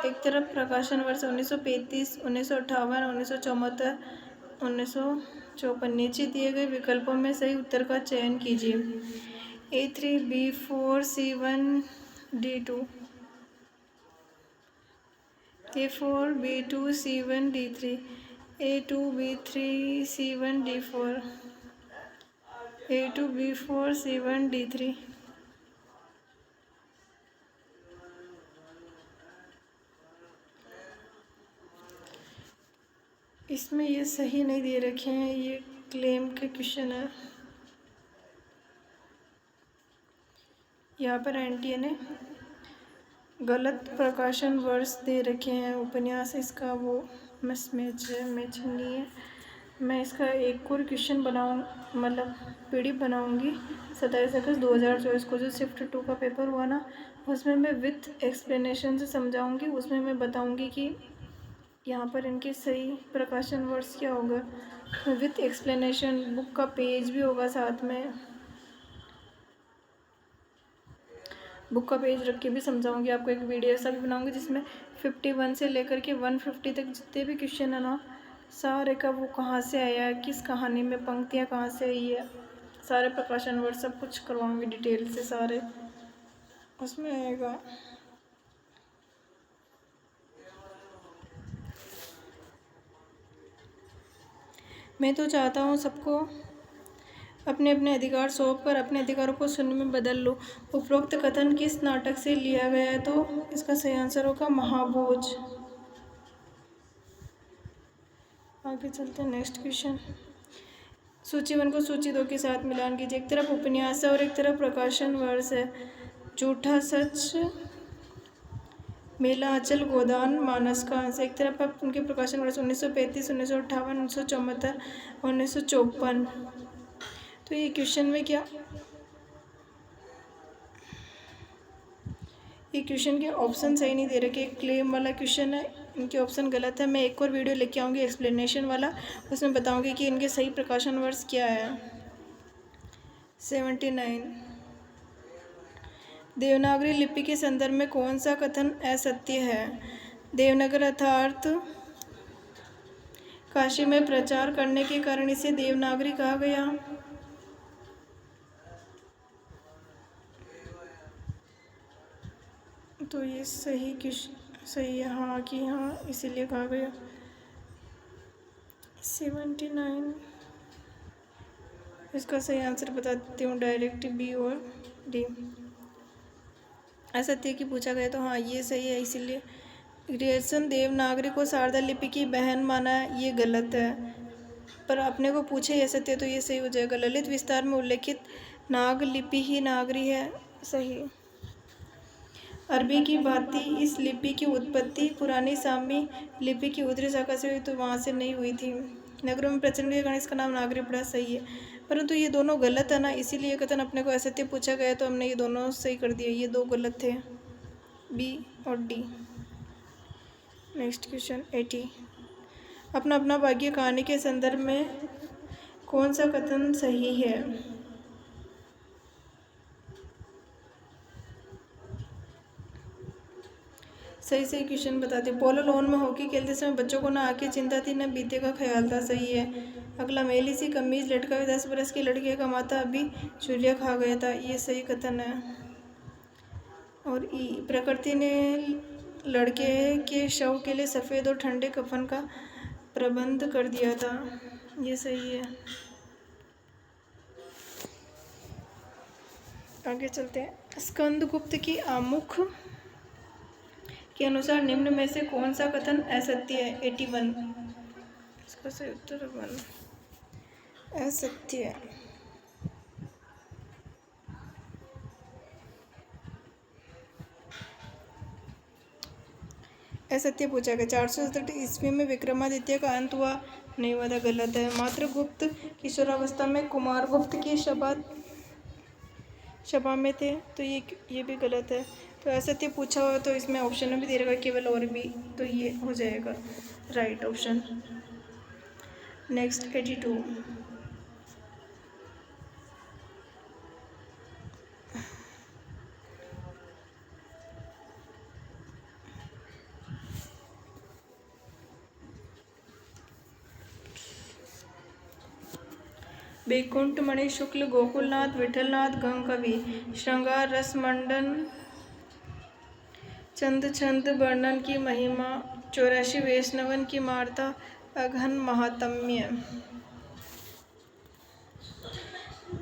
एक तरफ प्रकाशन वर्ष 1935, 1958, 1974, 1954। नीचे दिए गए विकल्पों में सही उत्तर का चयन कीजिए। A3, B4, C1, D2। A4, B2, C1, D3। A2, B3, C1, D4। A2, B4, C1, D3। इसमें ये सही नहीं दे रखे हैं, ये क्लेम के क्वेश्चन है। यहाँ पर एनटीए ने गलत प्रकाशन वर्ष दे रखे हैं। उपन्यास इसका वो मैचिंग नहीं है। मैं इसका एक और क्वेश्चन मतलब पीडीएफ बनाऊंगी 27 अगस्त 2024 को, जो शिफ्ट 2 का पेपर हुआ ना, उसमें मैं विथ एक्सप्लेनेशन से समझाऊंगी। उसमें मैं बताऊंगी कि यहाँ पर इनके सही प्रकाशन वर्ष क्या होगा, विथ एक्सप्लेनेशन। बुक का पेज भी होगा साथ में, बुक का पेज रख के भी समझाऊंगी आपको। एक वीडियो ऐसा भी बनाऊंगी जिसमें 51 से लेकर के 150 तक जितने भी क्वेश्चन है ना, सारे का वो कहाँ से आया है, किस कहानी में पंक्तियाँ कहाँ से आई है, सारे प्रकाशन वर्ष सब कुछ करवाऊंगी डिटेल से, सारे उसमें आएगा। मैं तो चाहता हूँ सबको अपने अपने अधिकार सौंप कर अपने अधिकारों को शून्य में बदल लो। उपरोक्त कथन किस नाटक से लिया गया है? तो इसका सही आंसर होगा महाभोज। आगे चलते हैं नेक्स्ट क्वेश्चन। सूची 1 को सूची 2 के साथ मिलान कीजिए। एक तरफ उपन्यास है और एक तरफ प्रकाशन वर्ष है। झूठा सच, मेला अचल, गोदान मानस का हंस। एक तरफ है उनके प्रकाशन वर्ष 1935, 1958, 1974, 1954। तो ये क्वेश्चन में क्या, ये क्वेश्चन के ऑप्शन सही नहीं दे रखे। क्लेम वाला क्वेश्चन है, इनके ऑप्शन गलत है। मैं एक और वीडियो लेके आऊँगी एक्सप्लेनेशन वाला, उसमें बताऊँगी कि इनके सही प्रकाशन वर्ष क्या है। 79, देवनागरी लिपि के संदर्भ में कौन सा कथन असत्य है? देवनागरी अर्थात काशी में प्रचार करने के कारण इसे देवनागरी कहा गया। तो ये सही है, हाँ कि हाँ इसीलिए कहा गया। 79, इसका सही आंसर बता देती हूँ डायरेक्ट, बी और डी। असत्य की पूछा गया तो हाँ ये सही है, इसीलिए। ग्रियर्सन देवनागरी को शारदा लिपि की बहन माना है, ये गलत है। पर अपने को पूछे ये सत्य तो ये सही हो जाएगा। ललित विस्तार में उल्लेखित नाग लिपि ही नागरी है, सही। अरबी की भांति इस लिपि की उत्पत्ति पुरानी सामी लिपि की उत्तरी शाखा से हुई, तो वहाँ से नहीं हुई थी। नगरों में प्रचलन के कारण इसका नाम नागरी पड़ा, सही है। परंतु ये दोनों गलत है ना, इसीलिए कथन अपने को असत्य पूछा गया, तो हमने ये दोनों सही कर दिया, ये दो गलत थे, बी और डी। Next question 80। अपना अपना भाग्य कहानी के संदर्भ में कौन सा कथन सही है? सही सही क्वेश्चन बताते। पोलो लोन में हॉकी खेलते समय बच्चों को ना आके चिंता थी न बीते का ख्याल था, सही है। अगला, मेली सी कमीज लटका हुआ 10 बरस के लड़के का माता अभी चूलिया खा गया था, ये सही कथन है। और ई, प्रकृति ने लड़के के शव के लिए सफ़ेद और ठंडे कफन का प्रबंध कर दिया था, ये सही है। आगे चलते हैं। स्कंदगुप्त की आमुख के अनुसार निम्न में से कौन सा कथन असत्य है? 81। इसका सही उत्तर 1 असत्य है। असत्य पूछा गया। 467 ईस्वी में विक्रमादित्य का अंत हुआ, नहीं हुआ था, गलत है। मात्र गुप्त किशोरावस्था में कुमारगुप्त की सभा में थे, तो ये भी गलत है। तो असत्य पूछा हुआ तो इसमें ऑप्शन में भी दे रखा केवल और भी, तो ये हो जाएगा राइट ऑप्शन। नेक्स्ट 82। बैकुंठ मणि शुक्ल गोकुलनाथ विठलनाथ गंग कवि श्रृंगार रस मंडन चंद छंद वर्णन की महिमा 84 वैष्णवन की मार्ता अघन महात्म्य।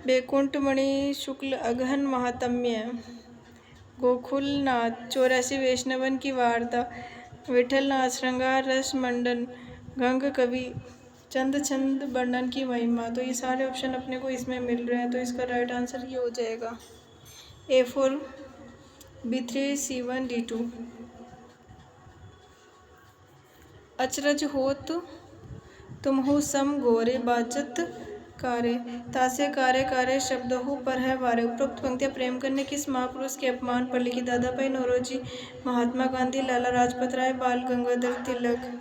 बैकुंठ मणि शुक्ल अघन महात्म्य, गोकुलनाथ 84 वैष्णवन की वार्ता, विठलनाथ श्रृंगार रस मंडन, गंग कवि चंद छंद वर्णन की महिमा। तो ये सारे ऑप्शन अपने को इसमें मिल रहे हैं, तो इसका राइट आंसर ये हो जाएगा A4 B3 C1 D2। अचरज होत तुमहु सम गोरे बाजत कारे, तासे कारे कारे शब्द हो पर है वारे। उपरोक्त पंक्तियां प्रेम करने किस महापुरुष के अपमान पर लिखी? दादा भाई नौरोजी, महात्मा गांधी, लाला लाजपत राय, बाल गंगाधर तिलक।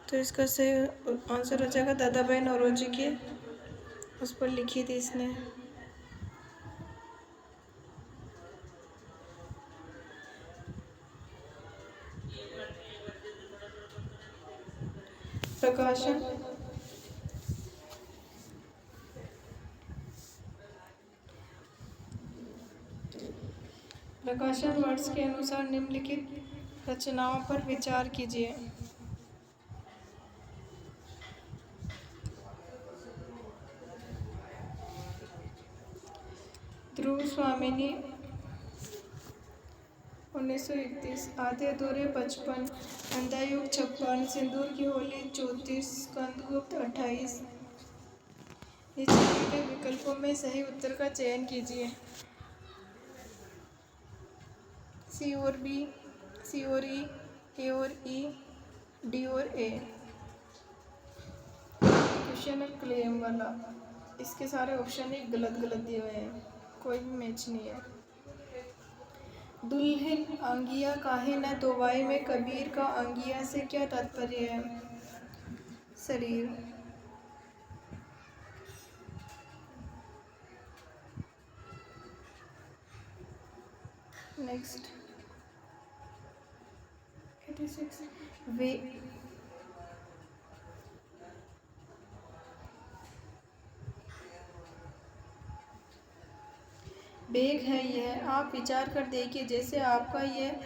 तो इसका सही आंसर हो जाएगा दादा भाई नौरोजी के उस पर लिखी थी इसने। प्रकाशन वर्ष के अनुसार निम्नलिखित रचनाओं पर विचार कीजिए। ध्रुव स्वामिनी 1931, आधे अधूरे 55, अंधा युग 56, सिंदूर की होली 34, स्कंदगुप्त 28। नीचे दिए गए विकल्पों में सही उत्तर का चयन कीजिए। सी और बी, सी और ई, ए और ई, डी और ए। क्वेश्चन है क्लेम वाला, इसके सारे ऑप्शन ही गलत दिए हुए हैं, कोई भी मैच नहीं है। दुल्हन अंगिया काहे न धोवाए में कबीर का अंगिया से क्या तात्पर्य है? शरीर। नेक्स्ट 86 वे बेग है यह, आप विचार कर देखिए, जैसे आपका यह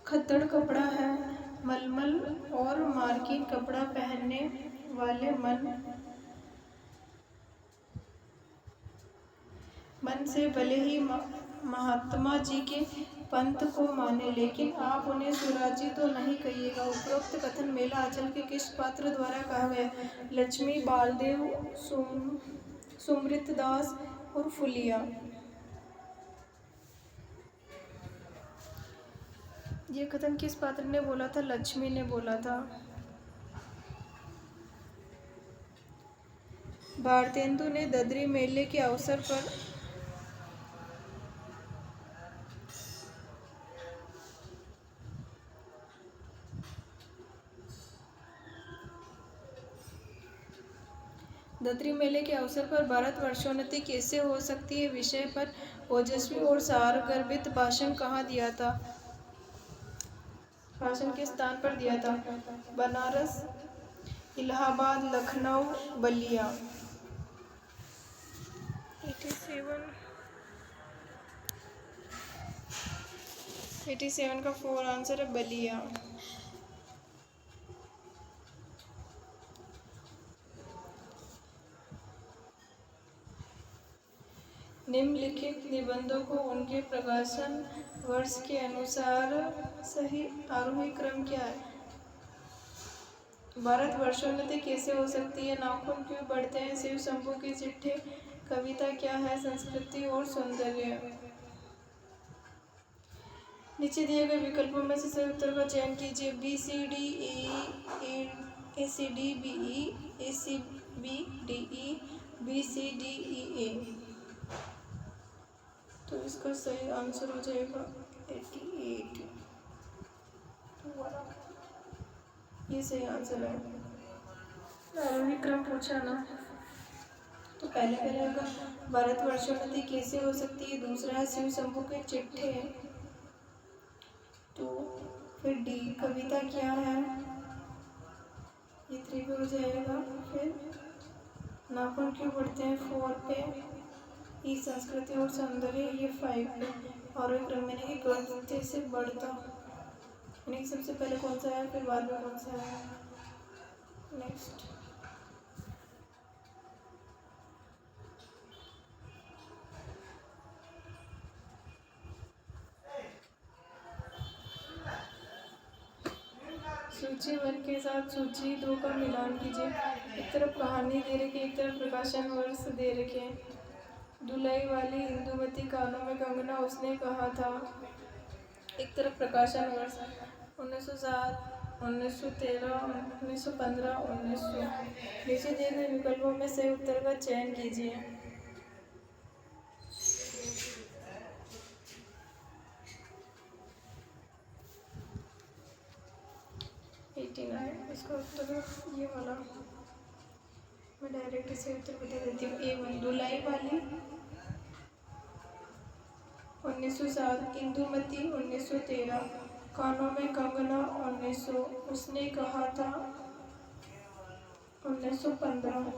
खद्दड़ कपड़ा है, मलमल और मार्किन कपड़ा पहनने वाले मन से भले ही महात्मा जी के पंथ को माने, लेकिन आप उन्हें सुराजी तो नहीं कहिएगा। उपरोक्त कथन मेला आंचल के किस पात्र द्वारा कहा गया? लक्ष्मी, बालदेव, सुमृत दास और फुलिया। ये कथन किस पात्र ने बोला था? लक्ष्मी ने बोला था। भारतेंदु ने ददरी मेले के अवसर पर ददरी मेले के अवसर पर भारतवर्षोन्नति कैसे हो सकती है विषय पर ओजस्वी और सारगर्भित भाषण कहाँ दिया था? भाषण किस स्थान पर दिया था? बनारस, इलाहाबाद, लखनऊ, बलिया। 87 का 4 आंसर है बलिया। निम्नलिखित निबंधों को उनके प्रकाशन वर्ष के अनुसार सही आरोही क्रम क्या है? भारतवर्षोन्नति कैसे हो सकती है? नाखून क्यों बढ़ते हैं? शिव शंभू की चिट्ठी। कविता क्या है? संस्कृति और सौंदर्य। नीचे दिए गए विकल्पों में से सही उत्तर का चयन कीजिए। B C D A C D B E, A C B D E, B C D E A. तो इसका सही आंसर हो जाएगा 88। ये सही आंसर है। आरोही क्रम पूछा ना, तो पहले करेगा भारतवर्षोन्नति कैसे हो सकती है, दूसरा है शिव शंभू के चिट्ठे, तो फिर डी कविता क्या है, ये 3 पे हो जाएगा। फिर नाखून क्यों बढ़ते हैं 4 पे, ये संस्कृति और सौंदर्य ये 5 पे। और क्रम में नहीं गणते से बढ़ता, यानी कि सबसे पहले कौन सा है फिर बाद में कौन सा है। नेक्स्ट सूची 1 के साथ सूची 2 का मिलान कीजिए। एक तरफ कहानी दे रखी है, एक तरफ प्रकाशन वर्ष दे रखे हैं। दुलाई वाली इंदुमती कानों में कंगना उसने कहा था। एक तरफ प्रकाशन वर्ष 1907, 1913, 1915, 1900। नीचे दिए गए विकल्पों में सही उत्तर का चयन कीजिए। इसका उत्तर ये वाला, मैं डायरेक्ट इसे उत्तर बता देती हूँ। A1 दुलाई वाली 1907, इंदुमती 1913, कानों में कंगना 1900, उसने कहा था 1915।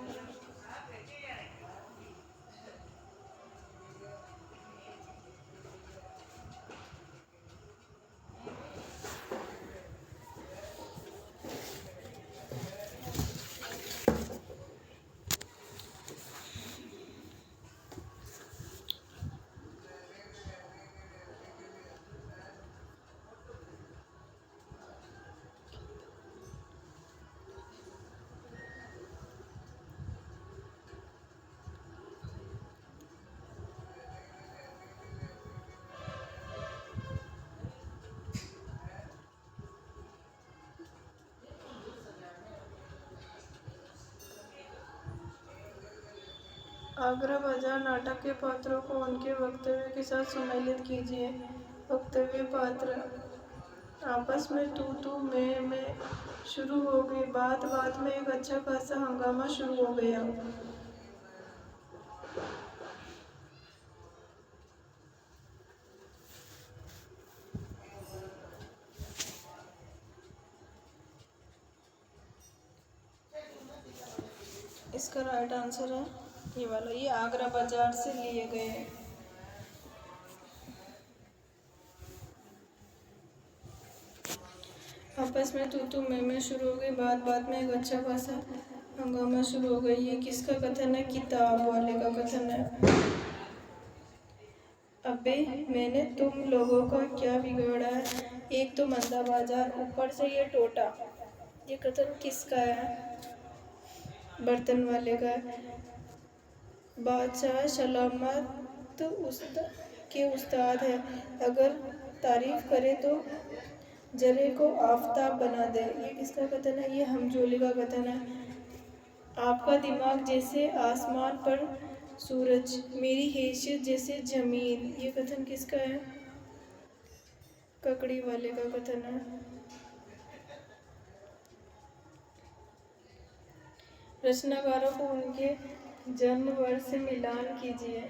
आगरा बाजार नाटक के पात्रों को उनके वक्तव्य के साथ सम्मिलित कीजिए। वक्तव्य पात्र आपस में तू मैं शुरू हो गई, बात में एक अच्छा खासा हंगामा शुरू हो गया। इसका राइट आंसर है ये वाला, ये आगरा बाजार से लिए गए हैं। आपस में तू मैं शुरू हो गई, बात में एक अच्छा खासा हंगामा शुरू हो गई। ये किसका कथन है? किताब वाले का कथन है। अबे मैंने तुम लोगों का क्या बिगाड़ा है, एक तो मंदा बाजार, ऊपर से ये टोटा। ये कथन किसका है? बर्तन वाले का है। बादशाह सलामत के उस्ताद है, अगर तारीफ करे तो जरे को आफताब बना दे, ये किसका कथन है? ये हमजोली का कथन है। आपका दिमाग जैसे आसमान पर सूरज, मेरी हैसियत जैसे जमीन, ये कथन किसका है? ककड़ी वाले का कथन है। रचनाकारों को उनके जन्म वर्ष से मिलान कीजिए।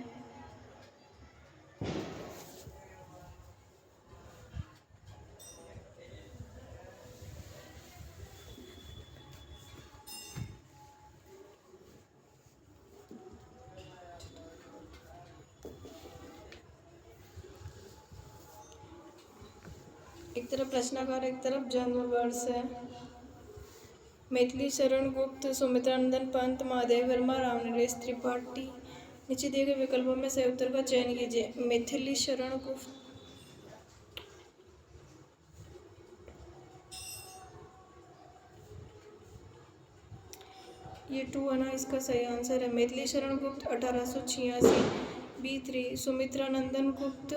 एक तरफ रचनाकार, एक तरफ जन्म वर्ष है। मैथिली शरण गुप्त, सुमित्रानंदन पंत, महादेव वर्मा, रामनरेश त्रिपाठी। नीचे दिए गए विकल्पों में सही उत्तर का चयन कीजिए। मैथिली शरण गुप्त, ये 2 है ना, इसका सही आंसर है। मैथिली शरण गुप्त 1886, B3। सुमित्रानंदन गुप्त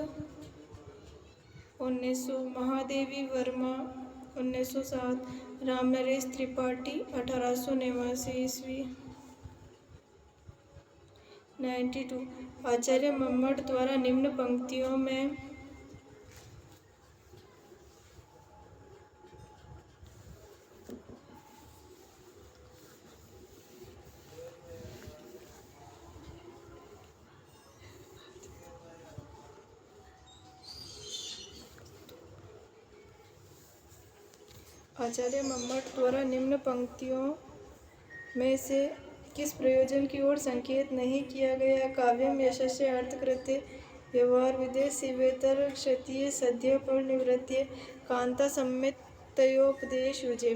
1900, महादेवी वर्मा 1907, रामनरेश त्रिपाठी 1889 ईस्वी। 92। आचार्य मम्मट द्वारा निम्न पंक्तियों में आचार्य मम्मट द्वारा निम्न पंक्तियों में से किस प्रयोजन की ओर संकेत नहीं किया गया? काव्यम यशस्य अर्थकृत्य व्यवहार विदेश शिवेतर क्षत्रिय सद्य पर निवृत्ति कांता सम्मितयोपदेश युजे।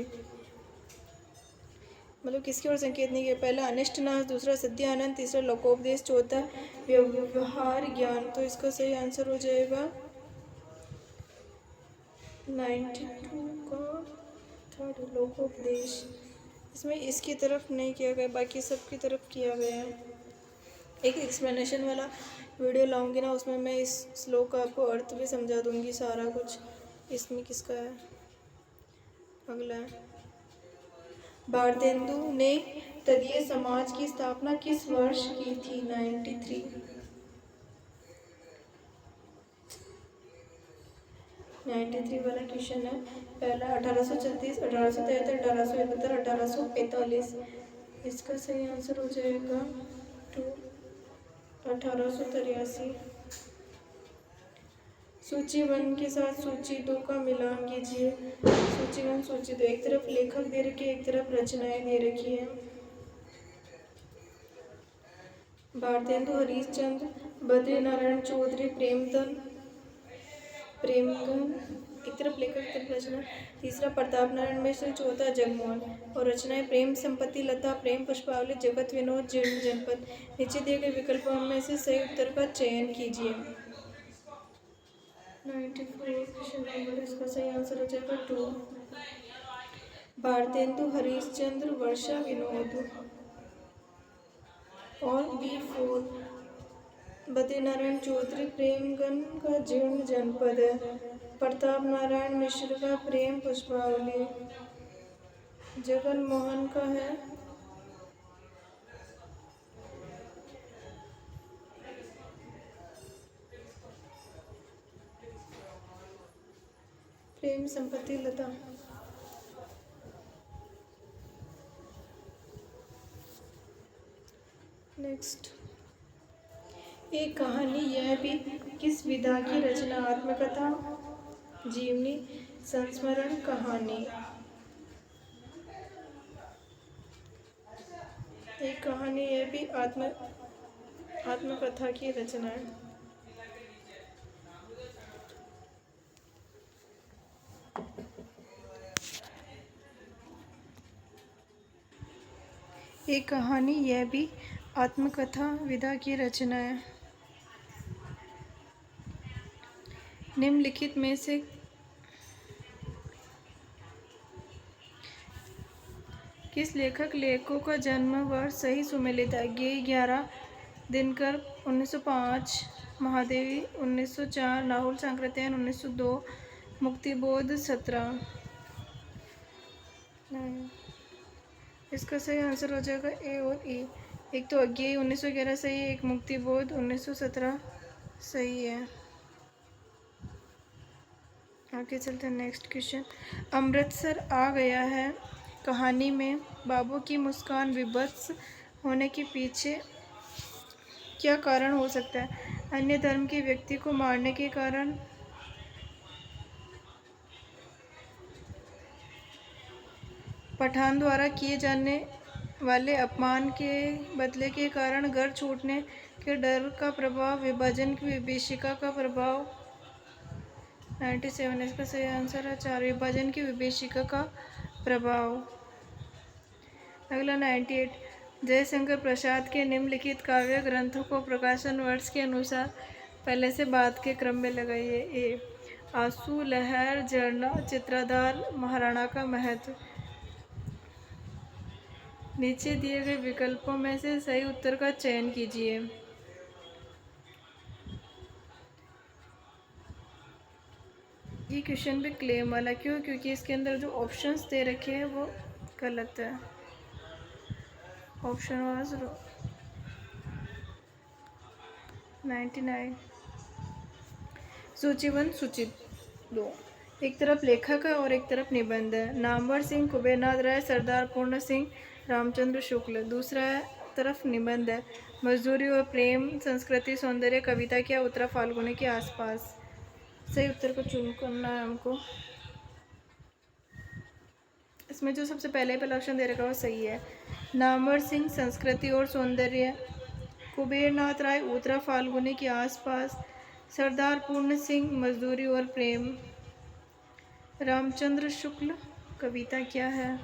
मतलब किसकी ओर संकेत नहीं किया? पहला अनिष्ट नाश, दूसरा सद्य आनंद, तीसरा लोकोपदेश, चौथा व्यवहार ज्ञान। तो इसका सही आंसर हो जाएगा 92 का थर्ड, लोकोपदेश। इसमें इसकी तरफ नहीं किया गया, बाकी सब की तरफ किया गया है। एक एक्सप्लेनेशन वाला वीडियो लाऊंगी ना, उसमें मैं इस श्लोक का आपको अर्थ भी समझा दूंगी सारा कुछ। इसमें किसका है? अगला है, भारतेंदु ने तदीय समाज की स्थापना किस वर्ष की थी? 93। 93 वाला क्वेश्चन है। पहला 1836, 1873, 1871, 1845। इसका सही आंसर हो जाएगा 2, 1883। सूची 1 के साथ सूची 2 का मिलान कीजिए। सूची 1, सूची 2, एक तरफ लेखक दे रखी है, एक तरफ रचनाएं दे रखी है। भारतेंदु हरिश्चंद्र, बद्रीनारायण चौधरी, प्रेमगन, एक तरफ लेखक, एक तरफ रचना। तीसरा प्रताप नारायण मिश्र, चौथा जगमोहन। और रचनाएं प्रेम संपत्ति लता, प्रेम पुष्पावली, जगत विनोद, जीर्ण जनपद। नीचे दिए गए विकल्पों में से सही उत्तर का चयन कीजिए। 94 क्वेश्चन नंबर, इसका सही आंसर हो जाएगा 2। भारतेंदु हरिश्चंद्र, वर्षा विनोद। और B4 बद्रीनारायण चौधरी प्रेमगन का जीर्ण जनपद है। प्रताप नारायण मिश्र का प्रेम पुष्पावली। जगन मोहन का है प्रेम संपत्ति लता। नेक्स्ट, एक कहानी यह भी किस विधा की रचना? आत्मकथा, जीवनी, संस्मरण, कहानी। एक कहानी यह भी आत्मकथा की रचना है। एक कहानी यह भी आत्मकथा विधा की रचना है। निम्नलिखित में से किस लेखकों का जन्म वर्ष सही सुमेलित है? गे 11, दिनकर 1905, महादेवी 1904, राहुल सांकृत्यायन 1902, मुक्तिबोध 17। नहीं, इसका सही आंसर हो जाएगा ए और ए। एक तो अज्ञेय 1911 सही है, एक मुक्तिबोध 1917 सही है। आगे चलते हैं नेक्स्ट क्वेश्चन। अमृतसर आ गया है कहानी में बाबू की मुस्कान विभत्स होने के पीछे क्या कारण हो सकता है? अन्य धर्म के व्यक्ति को मारने के कारण, पठान द्वारा किए जाने वाले अपमान के बदले के कारण, घर छूटने के डर का प्रभाव, विभाजन की विभीषिका का प्रभाव। 97 इसका सही आंसर है 4, विभाजन की विभीषिका का प्रभाव। अगला 98, जयशंकर प्रसाद के निम्नलिखित काव्य ग्रंथों को प्रकाशन वर्ष के अनुसार पहले से बाद के क्रम में लगाइए। ए आंसू, लहर, झरना, चित्रधार, महाराणा का महत्व। नीचे दिए गए विकल्पों में से सही उत्तर का चयन कीजिए। ये क्वेश्चन भी क्लेम वाला क्यों? क्योंकि इसके अंदर जो ऑप्शंस दे रखे हैं वो गलत है। Option was 99। सूची 1 सूची 2, एक तरफ लेखक है और एक तरफ निबंध है। नामवर सिंह, कुबेरनाथ राय, सरदार पूर्ण सिंह, रामचंद्र शुक्ल। दूसरा तरफ निबंध है। मजदूरी और प्रेम, संस्कृति, सौंदर्य, कविता क्या, उत्तरा फाल्गुनी के आसपास। सही उत्तर को चुन करना है हमको। इसमें जो सबसे पहले पहला ऑप्शन दे रखा है वो सही है। नामवर सिंह संस्कृति और सौंदर्य, कुबेरनाथ राय उत्तरा फाल्गुनी के आसपास, सरदार पूर्ण सिंह मजदूरी और प्रेम, रामचंद्र शुक्ल कविता क्या है।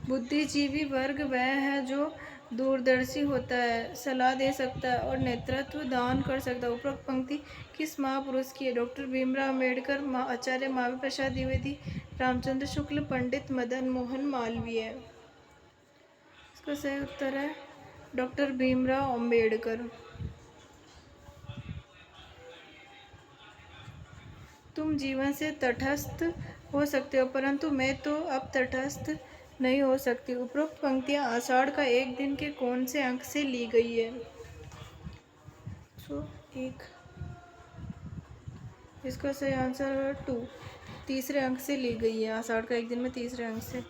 बुद्धिजीवी वर्ग वह है जो दूरदर्शी होता है, सलाह दे सकता है और नेतृत्व दान कर सकता है। उपरोक्त पंक्ति किस महापुरुष की है? डॉक्टर भीमराव अम्बेडकर, आचार्य महावीर प्रसाद द्विवेदी, रामचंद्र शुक्ल, पंडित मदन मोहन मालवीय। इसका सही उत्तर है डॉक्टर भीमराव अम्बेडकर। तुम जीवन से तटस्थ हो सकते हो परंतु मैं तो अब तटस्थ नहीं हो सकती। उपरोक्त पंक्तियां आषाढ़ का एक दिन के कौन से अंक से ली गई है? एक, इसका सही आंसर है 2, तीसरे अंक से ली गई है। आषाढ़ का एक दिन में तीसरे अंक से।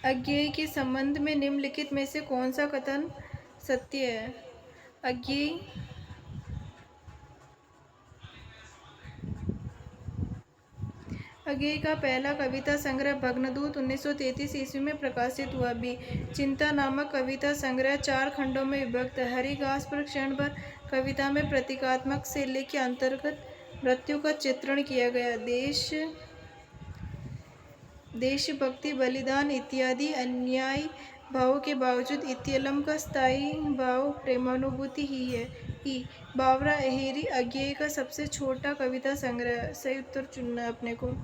अज्ञेय के संबंध में निम्नलिखित में से कौन सा कथन सत्य है? अज्ञेय का पहला कविता संग्रह भग्नदूत 1933 ईस्वी में प्रकाशित हुआ। बी चिंता नामक कविता संग्रह 4 खंडों में विभक्त है। हरी घास पर क्षण भर कविता में प्रतीकात्मक शैली के अंतर्गत मृत्यु का चित्रण किया गया। देशभक्ति, बलिदान इत्यादि अन्यायी भावों के बावजूद इत्यलम का स्थायी भाव प्रेमानुभूति ही है। ई बावरा अहेरी अज्ञेय का सबसे छोटा कविता संग्रह। सही उत्तर चुनना है अपने को।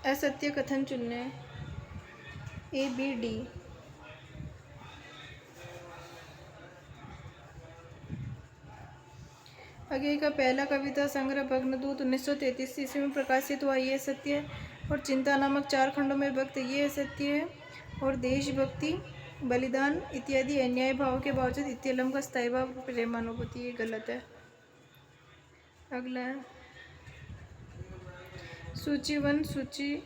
असत्य कथन चुनने, ए बी डी। अज्ञेय का पहला कविता संग्रह भग्नदूत 1933 ईस्वी में प्रकाशित हुआ, ये सत्य है। और चिंता नामक 4 खंडों में विभक्त, ये सत्य है। और देशभक्ति, बलिदान इत्यादि अन्याय भाव के बावजूद इत्यलम का स्थायी भाव प्रेमानुभूति, ये गलत है। अगला है सूची 1 सूची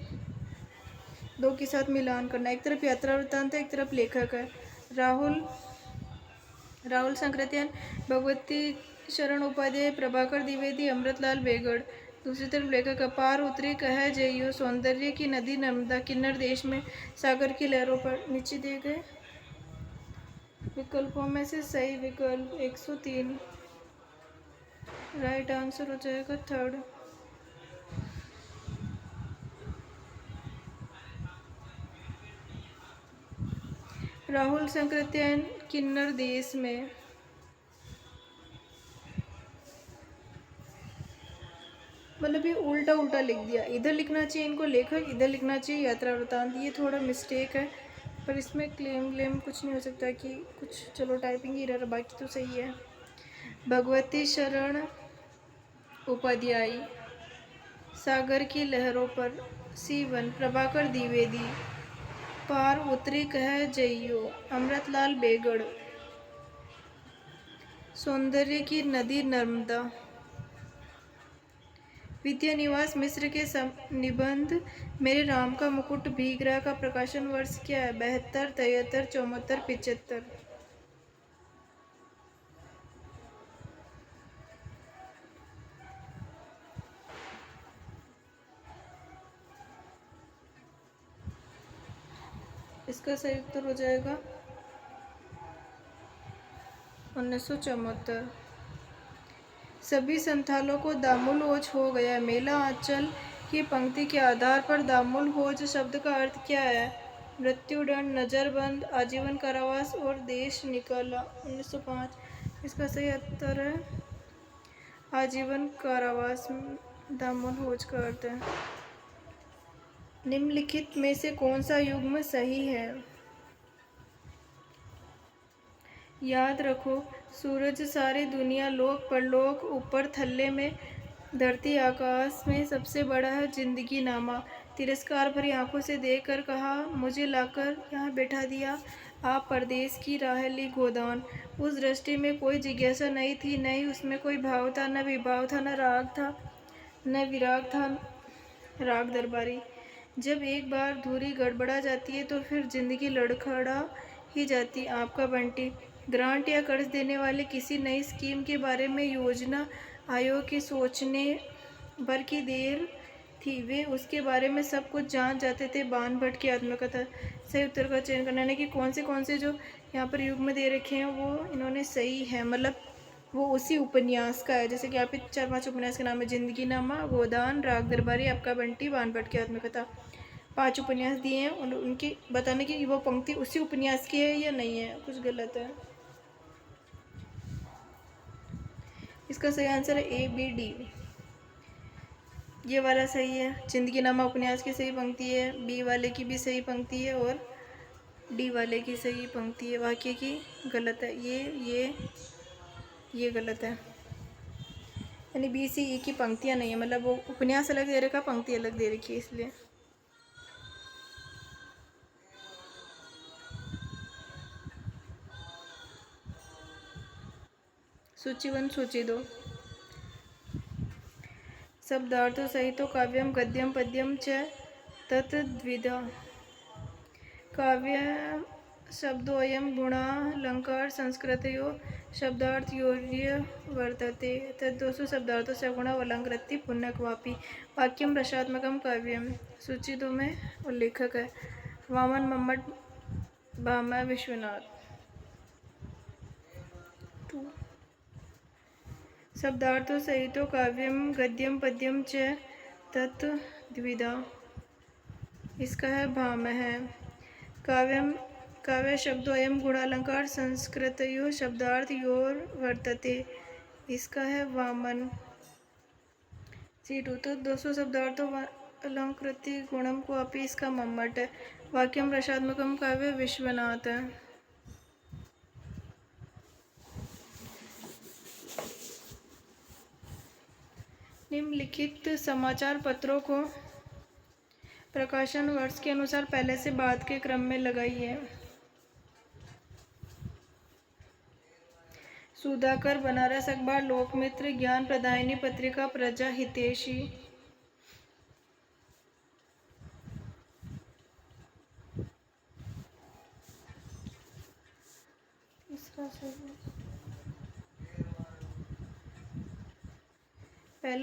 2 के साथ मिलान करना। एक तरफ यात्रा वृत्तांत है, एक तरफ लेखक है। राहुल संकृत्यान, भगवती शरण उपाध्याय, प्रभाकर द्विवेदी, अमृतलाल बेगड़। दूसरी तरफ लेखक अपार उतरी कह जइयो, सौंदर्य की नदी नर्मदा, किन्नर देश में सागर की लहरों पर। नीचे दिए गए विकल्पों में से सही विकल्प 103 राइट आंसर हो जाएगा 3rd। राहुल संकृत्यान किन्नर देश में। मतलब ये उल्टा उल्टा लिख दिया, इधर लिखना चाहिए इनको लेखक, इधर लिखना चाहिए यात्रा वृत्तांत। ये थोड़ा मिस्टेक है, पर इसमें क्लेम कुछ नहीं हो सकता कि कुछ, चलो टाइपिंग ही रहा, बाकी तो सही है। भगवती शरण उपाध्याय, सागर की लहरों पर, सीवन प्रभाकर द्विवेदी, पार उतरी कह जइयो, अमृतलाल बेगड़, सौंदर्य की नदी नर्मदा, विद्यानिवास मिश्र के निबंध मेरे राम का मुकुट भीग रहा का प्रकाशन वर्ष क्या है? 72, 73, 74, 75। इसका सही उत्तर हो जाएगा 1974। सभी संथालों को दामुल होज हो गया, मेला आंचल की पंक्ति के आधार पर दामुल होज शब्द का अर्थ क्या है? मृत्युदंड, नजरबंद, आजीवन कारावास और देश निकाला। 1905। इसका सही उत्तर है आजीवन कारावास, दामुल होज का अर्थ है। निम्नलिखित में से कौन सा युग्म सही है? याद रखो, सूरज सारी दुनिया, लोक परलोक, ऊपर थल्ले में, धरती आकाश में सबसे बड़ा है जिंदगी नामा। तिरस्कार भरी आंखों से देखकर कहा, मुझे लाकर यहाँ बैठा दिया, आप परदेश की राह ली गोदान। उस दृष्टि में कोई जिज्ञासा नहीं थी, नहीं उसमें कोई भाव था, न विभाव था, न राग था, न विराग था, राग दरबारी। जब एक बार धुरी गड़बड़ा जाती है तो फिर जिंदगी लड़खड़ा ही जाती। आपका बंटी ग्रांट या कर्ज देने वाले किसी नई स्कीम के बारे में योजना आयोग के सोचने भर की देर थी, वे उसके बारे में सब कुछ जान जाते थे। बान भट्ट की आत्मकथा। सही उत्तर का चयन करना है कि कौन से जो यहाँ पर युग में दे रखे हैं वो इन्होंने सही है, मतलब वो उसी उपन्यास का है। जैसे कि आप 4-5 उपन्यास के नाम है, जिंदगी नामा, गोदान, राग दरबारी, आपका बंटी, बान भट्ट की आत्मकथा। 5 उपन्यास दिए हैं और उनकी बताने की वो पंक्ति उसी उपन्यास की है या नहीं है, कुछ गलत है। इसका सही आंसर है ABD। ये वाला सही है, जिंदगी नामा उपन्यास की सही पंक्ति है, बी वाले की भी सही पंक्ति है और डी वाले की सही पंक्ति है, बाकी की गलत है। ये गलत है, यानी BCE की पंक्तियाँ नहीं है, मतलब वो उपन्यास अलग दे रखा, पंक्ति अलग दे रखी है, इसलिए। सूची 1, सूची 2। शब्दार्थों सहित काव्यम गद्यम पद्यम च तद्विधा। काव्य शब्दोऽयं गुणालंकार संस्कृतयो शब्दार्थयोर्य वर्तते, तद्दोषु शब्दार्थों सगुणा अलंकृत्य पुण्यक्वापि। वाक्यम रसात्मकम काव्यम। सूची 2 में उल्लेखक है वामन मम्मट, भामा विश्वनाथ। 2 शब्दार्थों सहित काव्यम गद्यम पद्यम च तद्विधा। इसका है भाम है। काव्य शब्दोऽयं गुणालंकार संस्कृतयो शब्दार्थ योर वर्तते। इसका है वामन। C2 तो 200 शब्दार्थों अलंकृति गुणम को अपी, इसका मम्मट है। वाक्यम रसात्मकम काव्य विश्वनाथ है। निम्नलिखित समाचार पत्रों को प्रकाशन वर्ष के अनुसार पहले से बाद के क्रम में लगाइए। सुधाकर, बनारस अखबार, लोकमित्र, ज्ञान प्रदायिनी पत्रिका, प्रजा हितैषी। तीसरा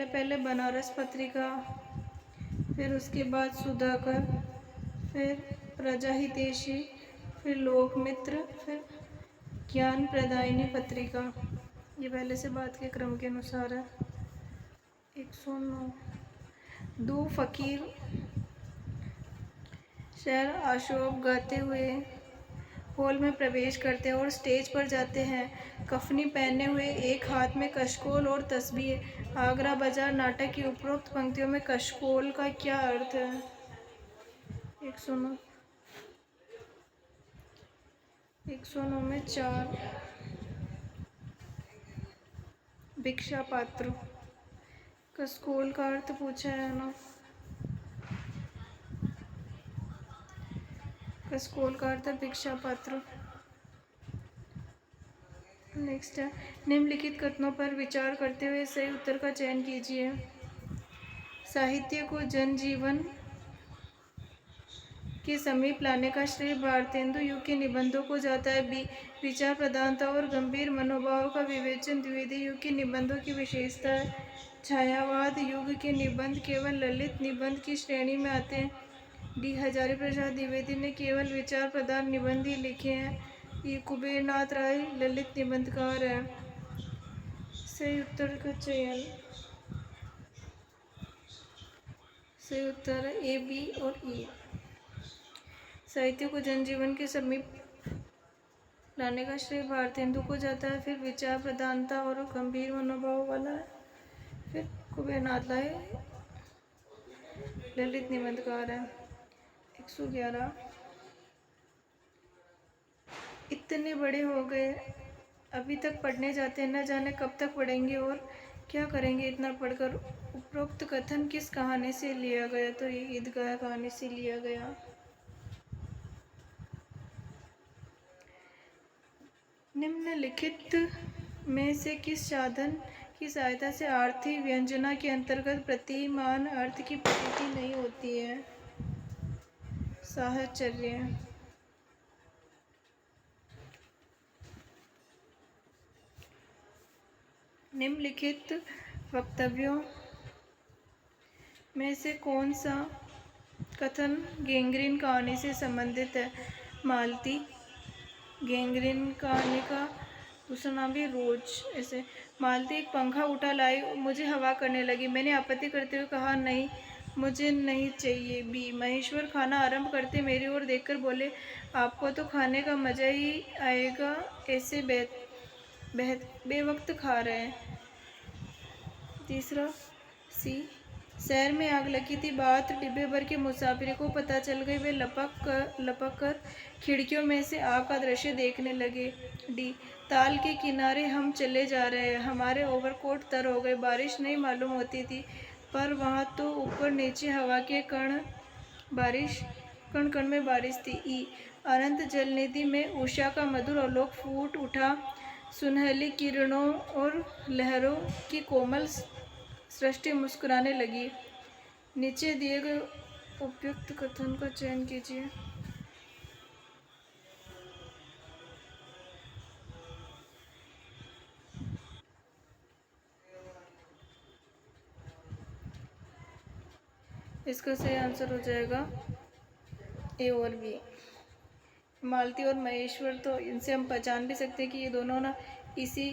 पहले बनारस पत्रिका, फिर उसके बाद सुधाकर, फिर प्रजा हितैषी, फिर लोकमित्र, फिर ज्ञान प्रदायिनी पत्रिका। ये पहले से बाद के क्रम के अनुसार है। 109। 2 फकीर शहर अशोक गाते हुए हॉल में प्रवेश करते हैं और स्टेज पर जाते हैं, कफनी पहने हुए, एक हाथ में कशकोल और तस्बीह। आगरा बाजार नाटक की उपरोक्त पंक्तियों में कशकोल का क्या अर्थ है? 109 109 में 4। भिक्षा पात्र। कशकोल का अर्थ पूछा है ना। कशकोल का अर्थ है भिक्षा पात्र। नेक्स्ट है, निम्नलिखित कथनों पर विचार करते हुए सही उत्तर का चयन कीजिए। साहित्य को जनजीवन के समीप लाने का श्रेय भारतेंदु युग के निबंधों को जाता है। बी, विचार प्रधानता और गंभीर मनोभाव का विवेचन द्विवेदी युग के निबंधों की विशेषता है। छायावाद युग के निबंध केवल ललित निबंध की श्रेणी में आते हैं। डी, हजारी प्रसाद द्विवेदी ने केवल विचार प्रधान निबंध ही लिखे हैं। ये कुबेरनाथ राय ललित निबंधकार है। सही उत्तर का चयन। सही उत्तर है ए, बी और ई। साहित्य को जनजीवन के समीप लाने का श्रेय भारतेंदु को जाता है, फिर विचार प्रधानता और गंभीर मनोभाव वाला है, फिर कुबेरनाथ राय ललित निबंधकार है। 111, इतने बड़े हो गए अभी तक पढ़ने जाते हैं, न जाने कब तक पढ़ेंगे और क्या करेंगे इतना पढ़कर। उपरोक्त कथन किस कहानी से लिया गया? तो ये ईदगाह कहानी से लिया गया। निम्नलिखित में से किस साधन की सहायता से आर्थी व्यंजना के अंतर्गत प्रतिमान अर्थ की प्रतीति नहीं होती है? साहचर्य। निम्नलिखित वक्तव्यों में से कौन सा कथन गैंग्रीन कहानी से संबंधित है? मालती। गैंग्रीन कहानी का दूसरा नाम भी रोज। ऐसे, मालती एक पंखा उठा लाई, मुझे हवा करने लगी। मैंने आपत्ति करते हुए कहा, नहीं, मुझे नहीं चाहिए। बी, महेश्वर खाना आरंभ करते मेरी ओर देखकर बोले, आपको तो खाने का मजा ही आएगा, ऐसे बेवक्त खा रहे हैं। तीसरा सी, शहर में आग लगी थी, बात डिब्बे भर के मुसाफिर को पता चल गई, वे लपक कर खिड़कियों में से आग का दृश्य देखने लगे। डी, ताल के किनारे हम चले जा रहे हैं, हमारे ओवरकोट तर हो गए, बारिश नहीं मालूम होती थी, पर वहाँ तो ऊपर नीचे हवा के कण कण में बारिश थी। ई, अनंत जलनिधि में उषा का मधुर आलोक फूट उठा, सुनहली किरणों और लहरों की कोमल सृष्टि मुस्कुराने लगी। नीचे दिए गए उपयुक्त कथन का चयन कीजिए। इसका सही आंसर हो जाएगा ए और बी। मालती और महेश्वर, तो इनसे हम पहचान भी सकते हैं कि ये दोनों ना इसी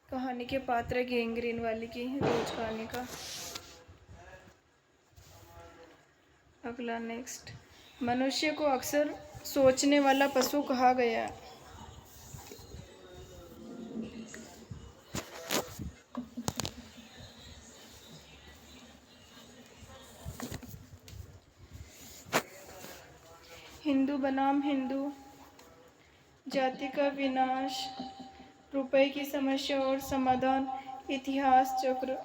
कहानी के पात्र गैंग्रीन वाली की, रोज कहानी का। अगला नेक्स्ट, मनुष्य को अक्सर सोचने वाला पशु कहा गया है? हिंदू बनाम हिंदू, जाति का विनाश, रुपए की समस्या और समाधान, इतिहास चक्र।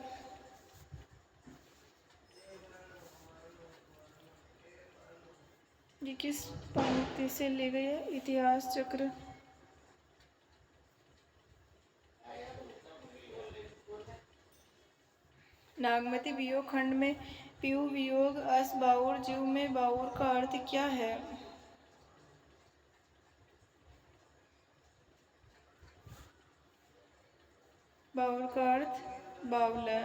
ये किस पंक्ति से ली गई है? इतिहास चक्र। नागमती वियोग खंड में पीयू वियोग अस बाउर जीव में बाउर का अर्थ क्या है? बाउर का अर्थ बावला।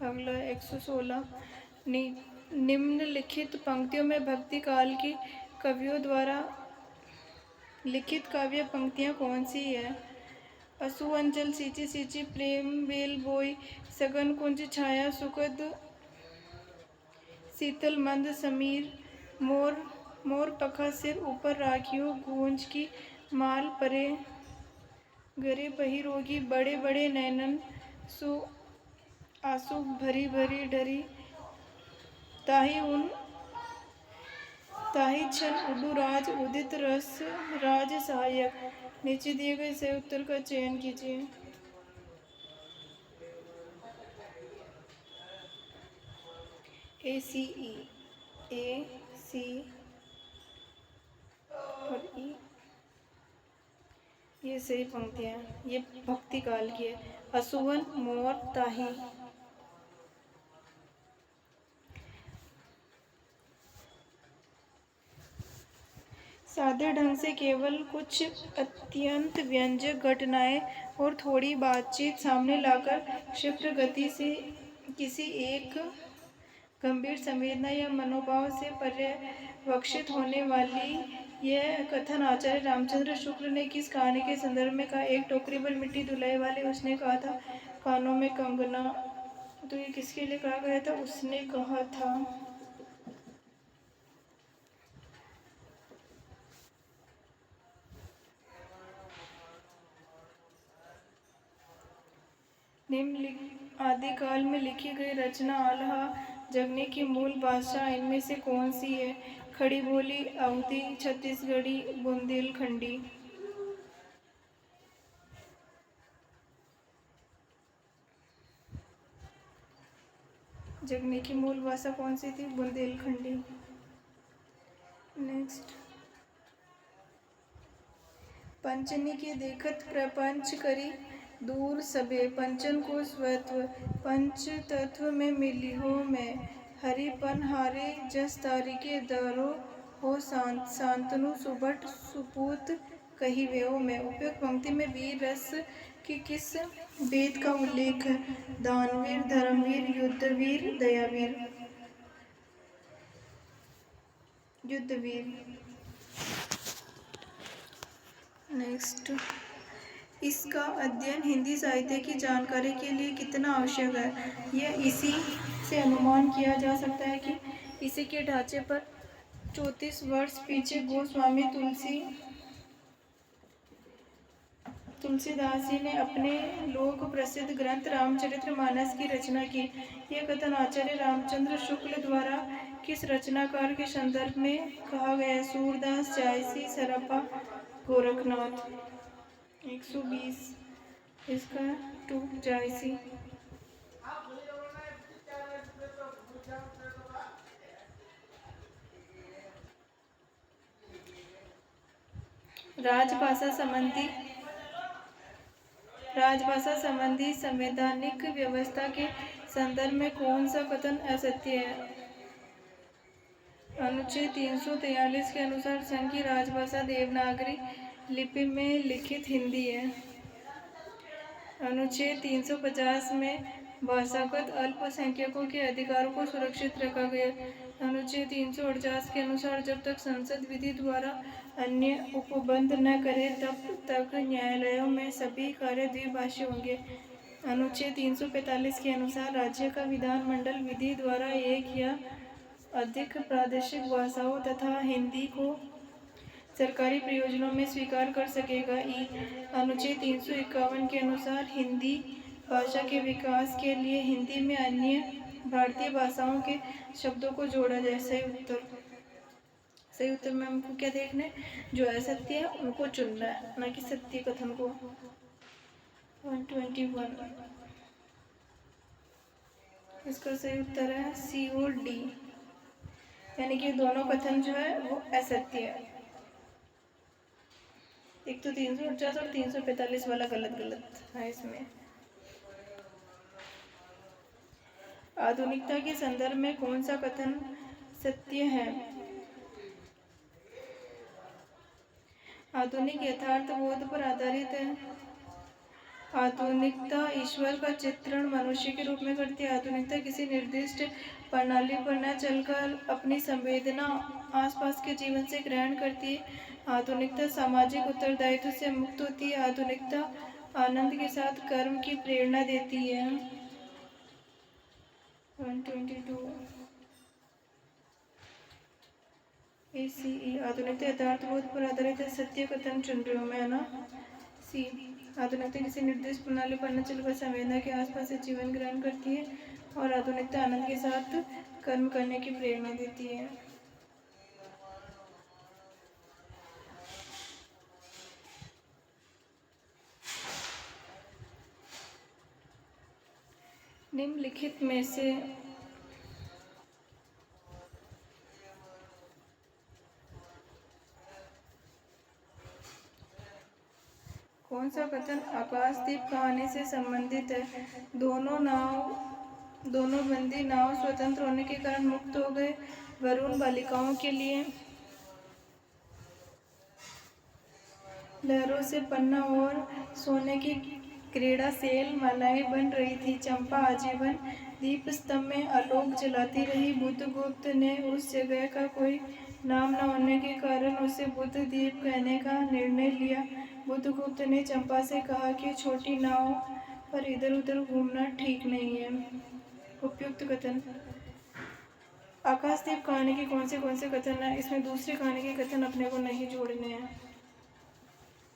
अगला 116, निम्नलिखित पंक्तियों में भक्ति काल की कवियों द्वारा लिखित काव्य पंक्तियाँ कौन सी है? असु अंचल सींची सींची प्रेम बेल बोई, सघन कुंज छाया सुखद शीतल मंद समीर, मोर मोर पखा सिर ऊपर राखियो, गूंज की माल परे गरे बही रोगी, बड़े बड़े नैनन सु आंसू भरी भरी डरी, ताही क्षण उडू राज उदित रस राज सहायक। नीचे दिए गए सही उत्तर का चयन कीजिए। ए सी और ई, ये सही पंक्तियाँ, ये भक्ति काल की है। असुवन, मोर, ताही। सादे ढंग से केवल कुछ अत्यंत व्यंजक घटनाएं और थोड़ी बातचीत सामने लाकर क्षिप्र गति से किसी एक गंभीर संवेदना या मनोभाव से पर्यवक्षित होने वाली यह कथन आचार्य रामचंद्र शुक्ल ने किस कहानी के संदर्भ में कहा? एक टोकरी पर मिट्टी धुलाई वाले उसने कहा था कानों में कंगना। तो ये किसके लिए कहा गया था? उसने कहा था आदिकाल में लिखी गई रचना आल्हा जगने की मूल भाषा इनमें से कौन सी है? खड़ी बोली, अवधी, छत्तीसगढ़ी, बुंदेलखंडी। जगने की मूल भाषा कौन सी थी? बुंदेलखंडी। नेक्स्ट, पंचनी के देखत प्रपंच करी दूर सबे, पंचन को स्वत्व पंच तत्व में मिली हो मैं, हरिपन हारे जस तारिके दरो हो शांतनु सुभट सुपूत कही वेओ में। उपयुक्त पंक्ति में वीर रस की किस वेद का उल्लेख है? दानवीर, धर्मवीर, युद्धवीर, दयावीर। युद्धवीर। नेक्स्ट, इसका अध्ययन हिंदी साहित्य की जानकारी के लिए कितना आवश्यक है? यह इसी से अनुमान किया जा सकता है कि इसी के ढांचे पर 34 वर्ष पीछे गोस्वामी तुलसीदास जी ने अपने लोक प्रसिद्ध ग्रंथ रामचरितमानस की रचना की। यह कथन आचार्य रामचंद्र शुक्ल द्वारा किस रचनाकार के संदर्भ में कहा गया? सूरदास, जायसी, सरपा, गोरखनाथ। 120 इसका 2 जायसी। राजभाषा संबंधी संवैधानिक व्यवस्था के संदर्भ में कौन सा कथन असत्य है? अनुच्छेद 343 के अनुसार संघ की राजभाषा देवनागरी लिपि में लिखित हिंदी है। अनुच्छेद 350 में भाषागत अल्पसंख्यकों के अधिकारों को सुरक्षित रखा गया। अनुच्छेद 348 के अनुसार जब तक संसद विधि द्वारा अन्य उपबंध न करे तब तक न्यायालयों में सभी कार्य द्विभाषी होंगे। अनुच्छेद 345 के अनुसार राज्य का विधानमंडल विधि द्वारा एक या अधिक प्रादेशिक भाषाओं तथा हिंदी को सरकारी प्रयोजनों में स्वीकार कर सकेगा। अनुच्छेद 351 के अनुसार हिंदी भाषा के विकास के लिए हिंदी में अन्य भारतीय भाषाओं के शब्दों को जोड़ा जाए। सही उत्तर में हमको क्या देखना है? जो असत्य है उनको चुनना है, ना कि सत्य कथन को। 121 इसका सही उत्तर है सी और डी, यानी कि दोनों कथन जो है वो असत्य है। एक तो 349 और 345 वाला गलत है इसमें। आधुनिकता के संदर्भ में कौन सा कथन सत्य है? आधुनिक यथार्थ बोध पर आधारित है। आधुनिकता ईश्वर का चित्रण मनुष्य के रूप में करती है। आधुनिकता किसी निर्दिष्ट प्रणाली पर न चलकर अपनी संवेदना आसपास के जीवन से ग्रहण करती है। आधुनिकता सामाजिक उत्तरदायित्व से मुक्त होती है। आधुनिकता आनंद के साथ कर्म की प्रेरणा देती है। 122 ACE आधुनिकता यथार्थबोध पर आधारित है, सत्य कथन चुन रही हूँ मैं, है ना। C आधुनिकता किसी निर्दिष्ट प्रणाली पर न चलकर संवेदना के आसपास से जीवन ग्रहण करती है और आधुनिकता आनंद के साथ कर्म करने की प्रेरणा देती है। निम्नलिखित में से कौन सा कथन आकाशदीप कहानी से संबंधित है? दोनों बंदी नाव स्वतंत्र होने के कारण मुक्त हो गए। वरुण बालिकाओं के लिए लहरों से पन्ना और सोने की क्रीड़ा सेल मालाएं बन रही थी। चंपा आजीवन दीप स्तंभ में आलोक जलाती रही। बुद्धगुप्त ने उस जगह का कोई नाम न होने के कारण उसे बुद्ध द्वीप कहने का निर्णय लिया। बुद्धगुप्त ने चंपा से कहा कि छोटी नाव पर इधर उधर घूमना ठीक नहीं है। उपयुक्त कथन। आकाशदीप कहानी के कौन से कथन है? इसमें दूसरी कहानी के कथन अपने को नहीं जोड़ने हैं।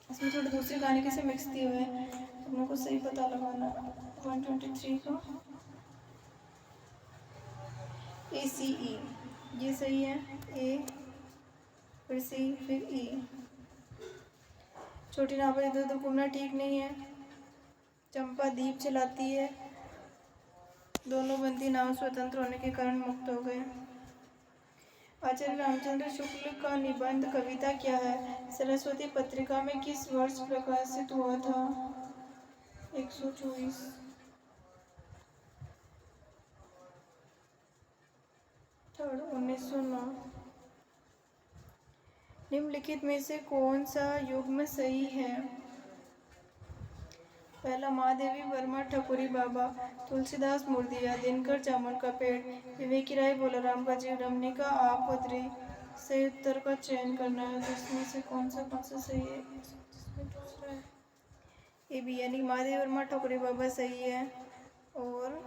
इसमें थोड़ी दूसरी कहानी के से मिक्स दिए हुए हैं, अपने को सही पता लगाना। 123 का ACE ये सही है। A फिर C फिर E। छोटी नाव पर इधर उधर घूमना ठीक नहीं है। चंपा दीप जलाती है। दोनों बंदी नाव स्वतंत्र होने के कारण मुक्त हो गए। आचार्य रामचंद्र शुक्ल का निबंध कविता क्या है? सरस्वती पत्रिका में किस वर्ष प्रकाशित हुआ था? 124। थर्ड 1909। निम्नलिखित में से कौन सा युग्म सही है? पहला महादेवी वर्मा ठकुरी बाबा, तुलसीदास मुर्दिया, दिनकर चामर का पेड़, विवेकी राय बोलाराम का जीव, रमणिका आपद्री। सही उत्तर का चयन करना है। तो इसमें से कौन सा सही है? इसमें दूसरा है ए बी, यानी महादेवी वर्मा ठकुरी बाबा सही है और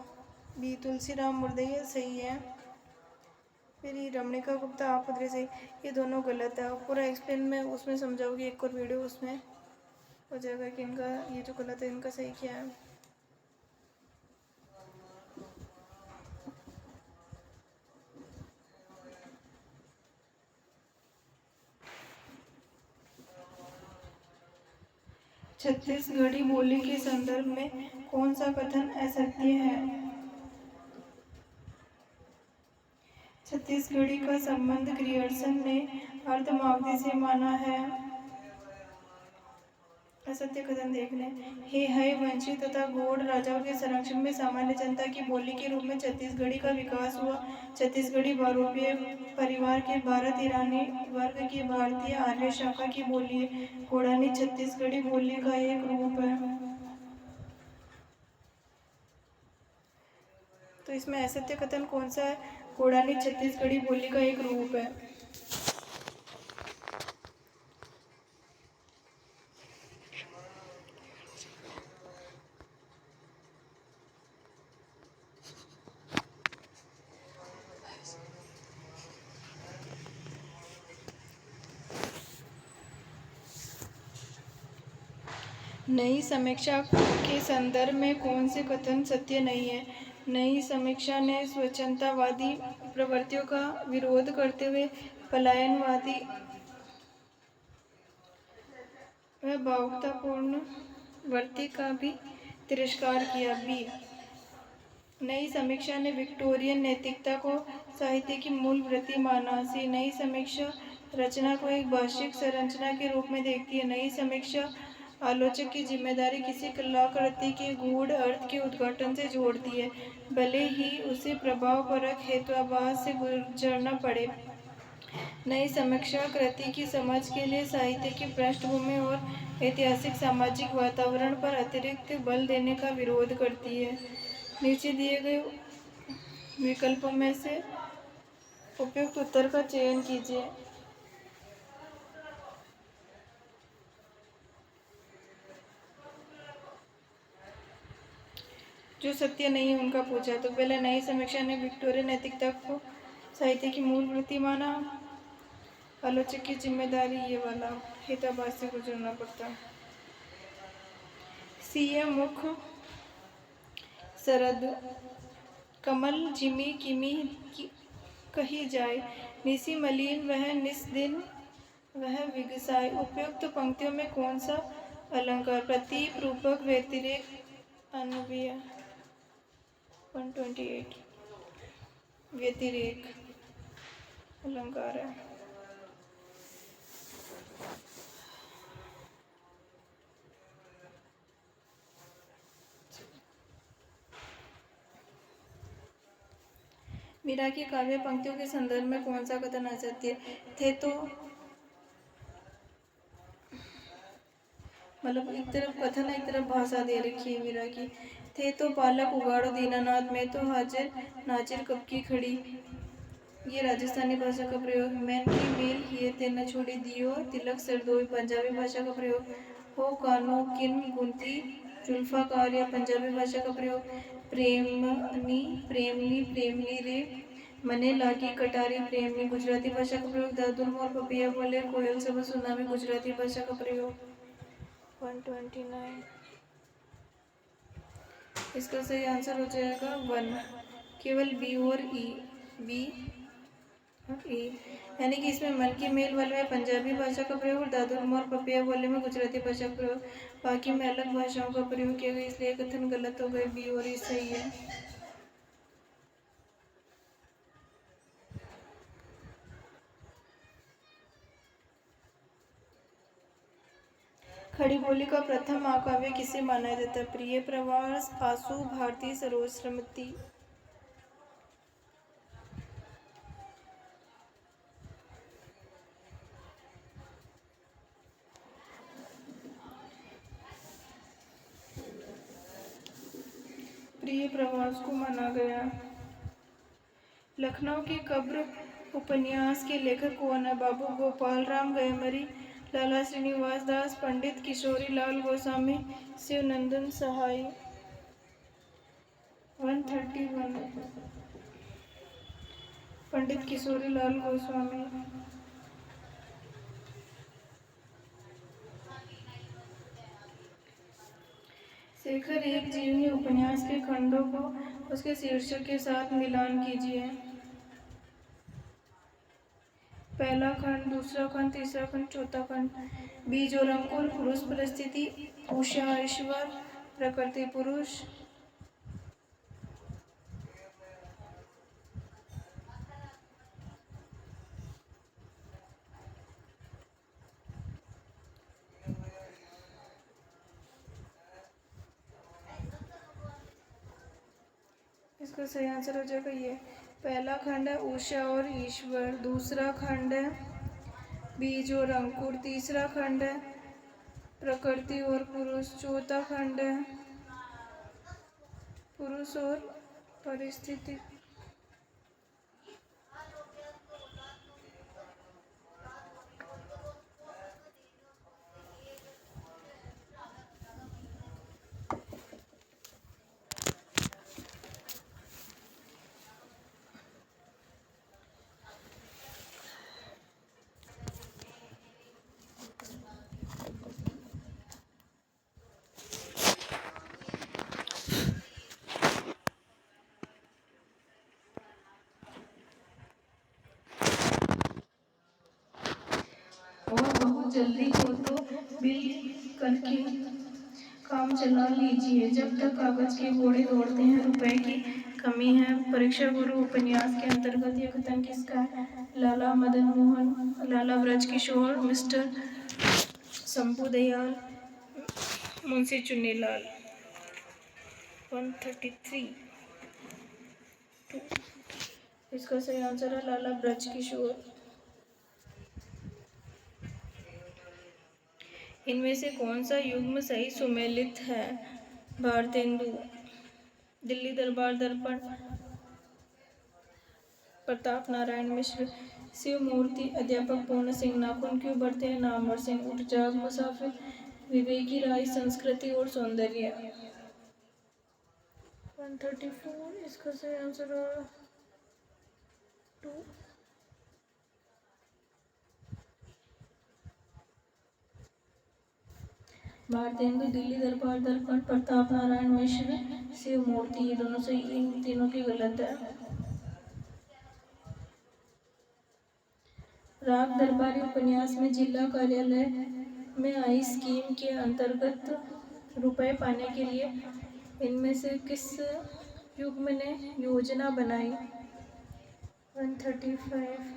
बी तुलसीराम मुर्दिया सही है। फिर ये रमणिका गुप्ता आपद्री सही। ये दोनों गलत है। पूरा एक्सप्लेन में उसमें समझाओगी, एक और वीडियो उसमें हो जाएगा कि इनका ये जो गलत है इनका सही क्या है। छत्तीसगढ़ी बोली के संदर्भ में कौन सा कथन असत्य है? छत्तीसगढ़ी का संबंध ग्रियर्सन ने अर्धमागधी से माना है। असत्य कथन देखने। हे हय वंशी तथा गौड़ राजाओं के संरक्षण में सामान्य जनता की बोली के रूप में छत्तीसगढ़ी का विकास हुआ। छत्तीसगढ़ी बहुरूपीय परिवार के भारत ईरानी वर्ग की भारतीय आर्य शाखा की बोली है। घोड़ानी छत्तीसगढ़ी बोली का एक रूप है। तो इसमें असत्य कथन कौन सा है? घोड़ानी छत्तीसगढ़ी बोली का एक रूप है। नई समीक्षा के संदर्भ में कौन से कथन सत्य नहीं है? नई समीक्षा ने स्वच्छंदतावादी प्रवृत्तियों का विरोध करते हुए पलायनवादी व भावुकतापूर्ण वृत्ति का भी तिरस्कार किया। बी नई समीक्षा ने विक्टोरियन नैतिकता को साहित्य की मूल वृत्ति माना। सी नई समीक्षा रचना को एक भाषिक संरचना के रूप में देखती है। नई समीक्षा आलोचक की जिम्मेदारी किसी कलाकृति के गूढ़ अर्थ के उद्घाटन से जोड़ती है, भले ही उसे प्रभावपरक हेतुआभास से गुजरना पड़े। नई समीक्षा कृति की समझ के लिए साहित्य की पृष्ठभूमि और ऐतिहासिक सामाजिक वातावरण पर अतिरिक्त बल देने का विरोध करती है। नीचे दिए गए विकल्पों में से उपयुक्त उत्तर का चयन कीजिए। जो सत्य नहीं है उनका पूछा। तो पहले नई समीक्षा ने विक्टोरियन नैतिकता को साहित्य की मूल वृत्ति माना। आलोचक की जिम्मेदारी ये वाला हिताबाद से गुजरना पड़ता। सीएम मुख सरद कमल जिमी किमी कही जाए, निसी मलिन वह निस दिन वह विगसाय। उपयुक्त पंक्तियों में कौन सा अलंकार प्रतीक रूपक व्यतिरेक अन्वय 128 व्यतिरेक अलंकार है। मीरा की काव्य पंक्तियों के संदर्भ में कौन सा कथन असत्य थे? तो मतलब एक तरफ कथन एक तरफ भाषा दे रखी है मीरा की। थे तो पालक उगाड़ो दीनानाथ, मैं तो हाजिर नाजिर कब की खड़ी। ये राजस्थानी भाषा का प्रयोग। मैन की मेल हिये ते न छोड़ी दियो तिलक सरदोई, पंजाबी भाषा का प्रयोग। हो कानो किन गुंती जुल्फाकार, या पंजाबी भाषा का प्रयोग। प्रेमनी प्रेमनी प्रेमनी रे मने लागी कटारी प्रेमनी, गुजराती भाषा का प्रयोग। दादुल मोर पपिया बोले कोयल सब सुनामी, गुजराती भाषा का प्रयोग। 129 इसका सही आंसर हो जाएगा 1, केवल बी और ई, बी और ई, यानी कि इसमें मन की मेल वाले में पंजाबी भाषा का प्रयोग और दादुल मोर पपिया बोले में गुजराती भाषा का प्रयोग। बाकी में अलग भाषाओं का प्रयोग किया गया, इसलिए कथन गलत हो गए, बी और ई सही है। खड़ी बोली का प्रथम महाकाव्य किसे माना जाता है? प्रिय प्रवास, आंसू, भारती सरोज, श्रीमती। प्रिय प्रवास को माना गया। लखनऊ की कब्र उपन्यास के लेखक कौन है? बाबू गोपाल राम गयमरी, लाला श्रीनिवास दास, पंडित किशोरी लाल गोस्वामी, शिवनंदन सहाय। 131 पंडित किशोरी लाल गोस्वामी। शेखर एक जीवनी उपन्यास के खंडों को उसके शीर्षक के साथ मिलान कीजिए। पहला खंड, दूसरा खंड, तीसरा खंड, चौथा खंड। बीज और अंकुर, पुरुष परिस्थिति, उषा ईश्वर, प्रकृति पुरुष। इसका सही आंसर हो जाएगा ये। पहला खंड है उषा और ईश्वर, दूसरा खंड है बीज और अंकुर, तीसरा खंड है प्रकृति और पुरुष, चौथा खंड है पुरुष और परिस्थिति। और बहुत जल्दी हो तो बिल करके काम चला लीजिए, जब तक कागज के घोड़े दौड़ते हैं रुपए की कमी है। परीक्षा गुरु उपन्यास के अंतर्गत यह कथन किसका है? लाला मदन मोहन, लाला ब्रज किशोर, मिस्टर शंभू दयाल, मुंशी चुन्नीलाल। 133 इसका सही आंसर है लाला ब्रज किशोर। इनमें से कौन सा युग्म सही सुमेलित है? भारतेंदु, दिल्ली दरबार दर्पण, प्रताप नारायण मिश्र, शिव मूर्ति, अध्यापक पूर्ण सिंह, नाखून क्यों बढ़ते हैं? नामवर सिंह, उठ जाग मुसाफिर, विवेकी राय, संस्कृति और सौंदर्य। 134 इसका सही आंसर है 2। भारतेंदु, दिल्ली दरबार दर्पण, प्रताप नारायण मिश्र, शिव मूर्ति, ये दोनों से इन तीनों की गलत है। राग दरबारी उपन्यास में जिला कार्यालय में आई स्कीम के अंतर्गत रुपए पाने के लिए इनमें से किस युग्म ने योजना बनाई? 135।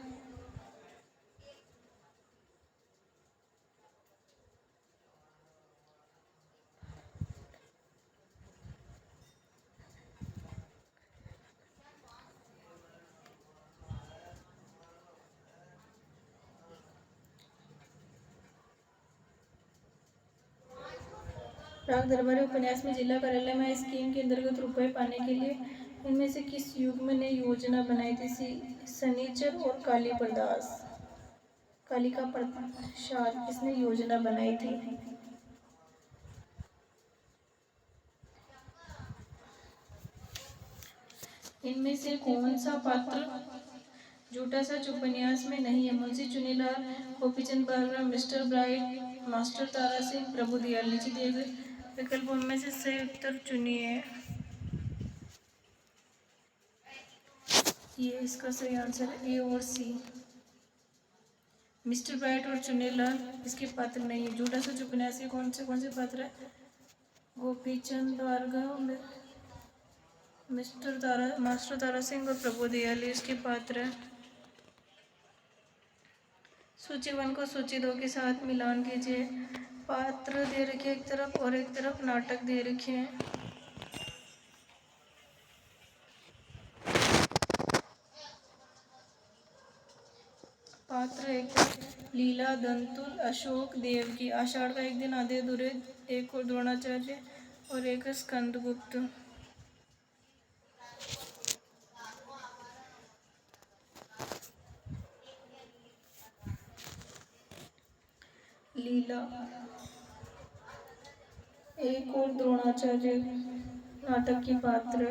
राग दरबारी उपन्यास में जिला कार्यालय में स्कीम के अंतर्गत रुपए पाने के लिए इनमें से किस युग्म ने योजना बनाई थी? शनिचर और कालिका प्रसाद किसने योजना बनाई थी? इनमें से कौन सा पात्र झूठा सच उपन्यास में नहीं है? Munshi Chunilal, Gopichand Barga, mister Bright, master Tara Singh, Prabhu Dayal. नीचे दिए गए विकल्पों में से सही उत्तर चुनिए। ये इसका सही आंसर है ए और सी। मिस्टर ब्राइट और चुनीलाल इसके पात्र नहीं है। झूठा सच उपन्यास के कौन से पात्र है? गोपीचंद भार्गव, मास्टर तारा सिंह और प्रभु दयाल इसके पात्र है। सूची 1 को सूची 2 के साथ मिलान कीजिए। पात्र दे रखे एक तरफ और एक तरफ नाटक दे रखे हैं। पात्र एक तरफ लीला दंतुल, अशोक देवकी, आषाढ़ का एक दिन, आधे अधूरे, एक और द्रोणाचार्य और एक स्कंदगुप्त। लीला एक और द्रोणाचार्य नाटक की पात्र।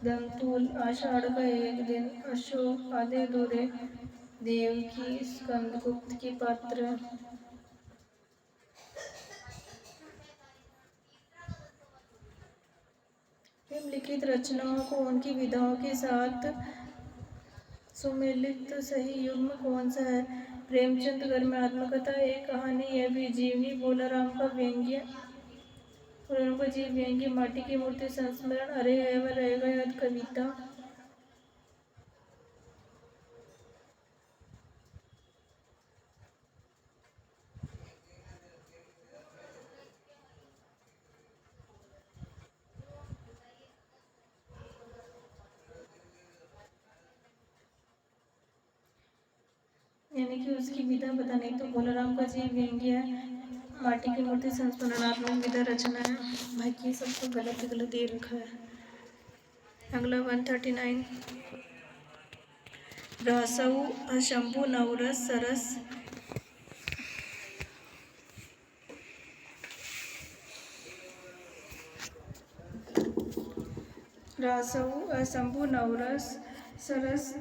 दंतुल आषाढ़ का एक दिन, अशोक आधे अधूरे, देवकी स्कंदगुप्त की पात्र। निम्नलिखित रचनाओं को उनकी विधाओं के साथ सुमेलित सही युग्म कौन सा है? प्रेमचंद घर में आत्मकथा, एक कहानी, यह भी जीवनी, भोला राम का व्यंग्य, औरंगजेब व्यंग्य, माटी की मूर्ति संस्मरण, अरे है वह रहेगा याद कविता। यानी कि उसकी विधा पता नहीं, तो भोला राम का जीव व्यंग्य है, माटी की मूर्ति संस्मरणात्मक विधा रचना है। भाई ये सब तो गलत दे रखा है। अगला 139। रासऊ अशंभु नवरस सरस रासऊ अशंभु नवरस सरस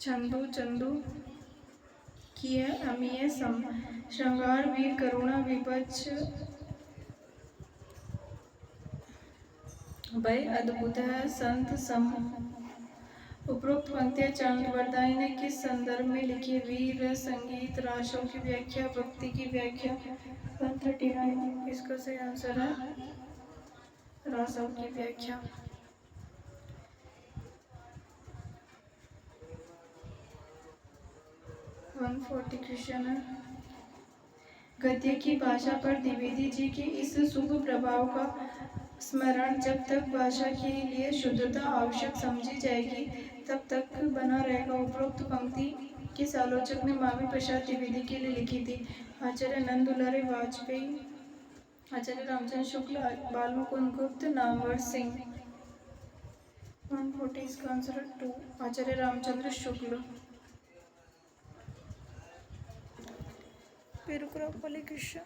छंदु चंदु किय अमीय सम श्रृंगार वीर करुणा विपक्ष भय अद्भुत है संत सम। उपरोक्त पंक्तियां चांद्रबरदाई ने किस संदर्भ में लिखी? वीर संगीत, रासों की व्याख्या, भक्ति की व्याख्या। 139 इसका सही आंसर है रासों की व्याख्या। 140 क्वेश्चन है। गद्य की भाषा पर द्विवेदी जी के इस शुभ प्रभाव का स्मरण जब तक भाषा के लिए शुद्धता आवश्यक समझी जाएगी तब तक बना रहेगा। उपरोक्त पंक्ति किस आलोचक ने महावीर प्रसाद द्विवेदी के लिए लिखी थी? आचार्य नंद दुलारे वाजपेयी, आचार्य रामचंद्र शुक्ल, बाल मुकुंद गुप्त, नामवर सिंह। 140 इसका आंसर है 2, आचार्य रामचंद्र शुक्ल। पेरुक्रॉप वाले क्वेश्चन।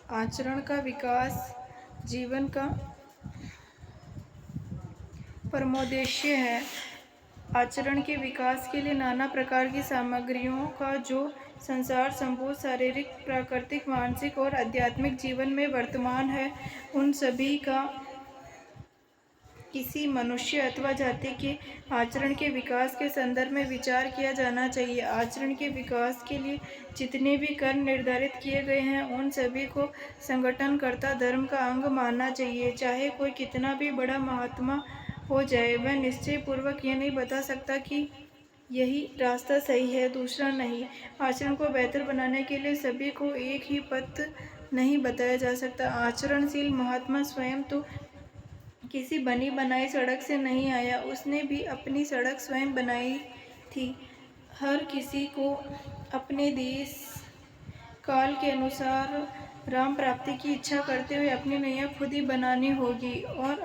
आचरण का विकास जीवन का परमोद्देश्य है। आचरण के विकास के लिए नाना प्रकार की सामग्रियों का जो संसार संपूर्ण शारीरिक, प्राकृतिक, मानसिक और आध्यात्मिक जीवन में वर्तमान है, उन सभी का किसी मनुष्य अथवा जाति के आचरण के विकास के संदर्भ में विचार किया जाना चाहिए। आचरण के विकास के लिए जितने भी कर्म निर्धारित किए गए हैं, उन सभी को संगठनकर्ता धर्म का अंग मानना चाहिए। चाहे कोई कितना भी बड़ा महात्मा हो जाए, वह निश्चय पूर्वक यह नहीं बता सकता कि यही रास्ता सही है, दूसरा नहीं। आचरण को बेहतर बनाने के लिए सभी को एक ही पथ नहीं बताया जा सकता। आचरणशील महात्मा स्वयं तो किसी बनी बनाई सड़क से नहीं आया, उसने भी अपनी सड़क स्वयं बनाई थी। हर किसी को अपने देश काल के अनुसार राम प्राप्ति की इच्छा करते हुए अपनी नैया खुद ही बनानी होगी और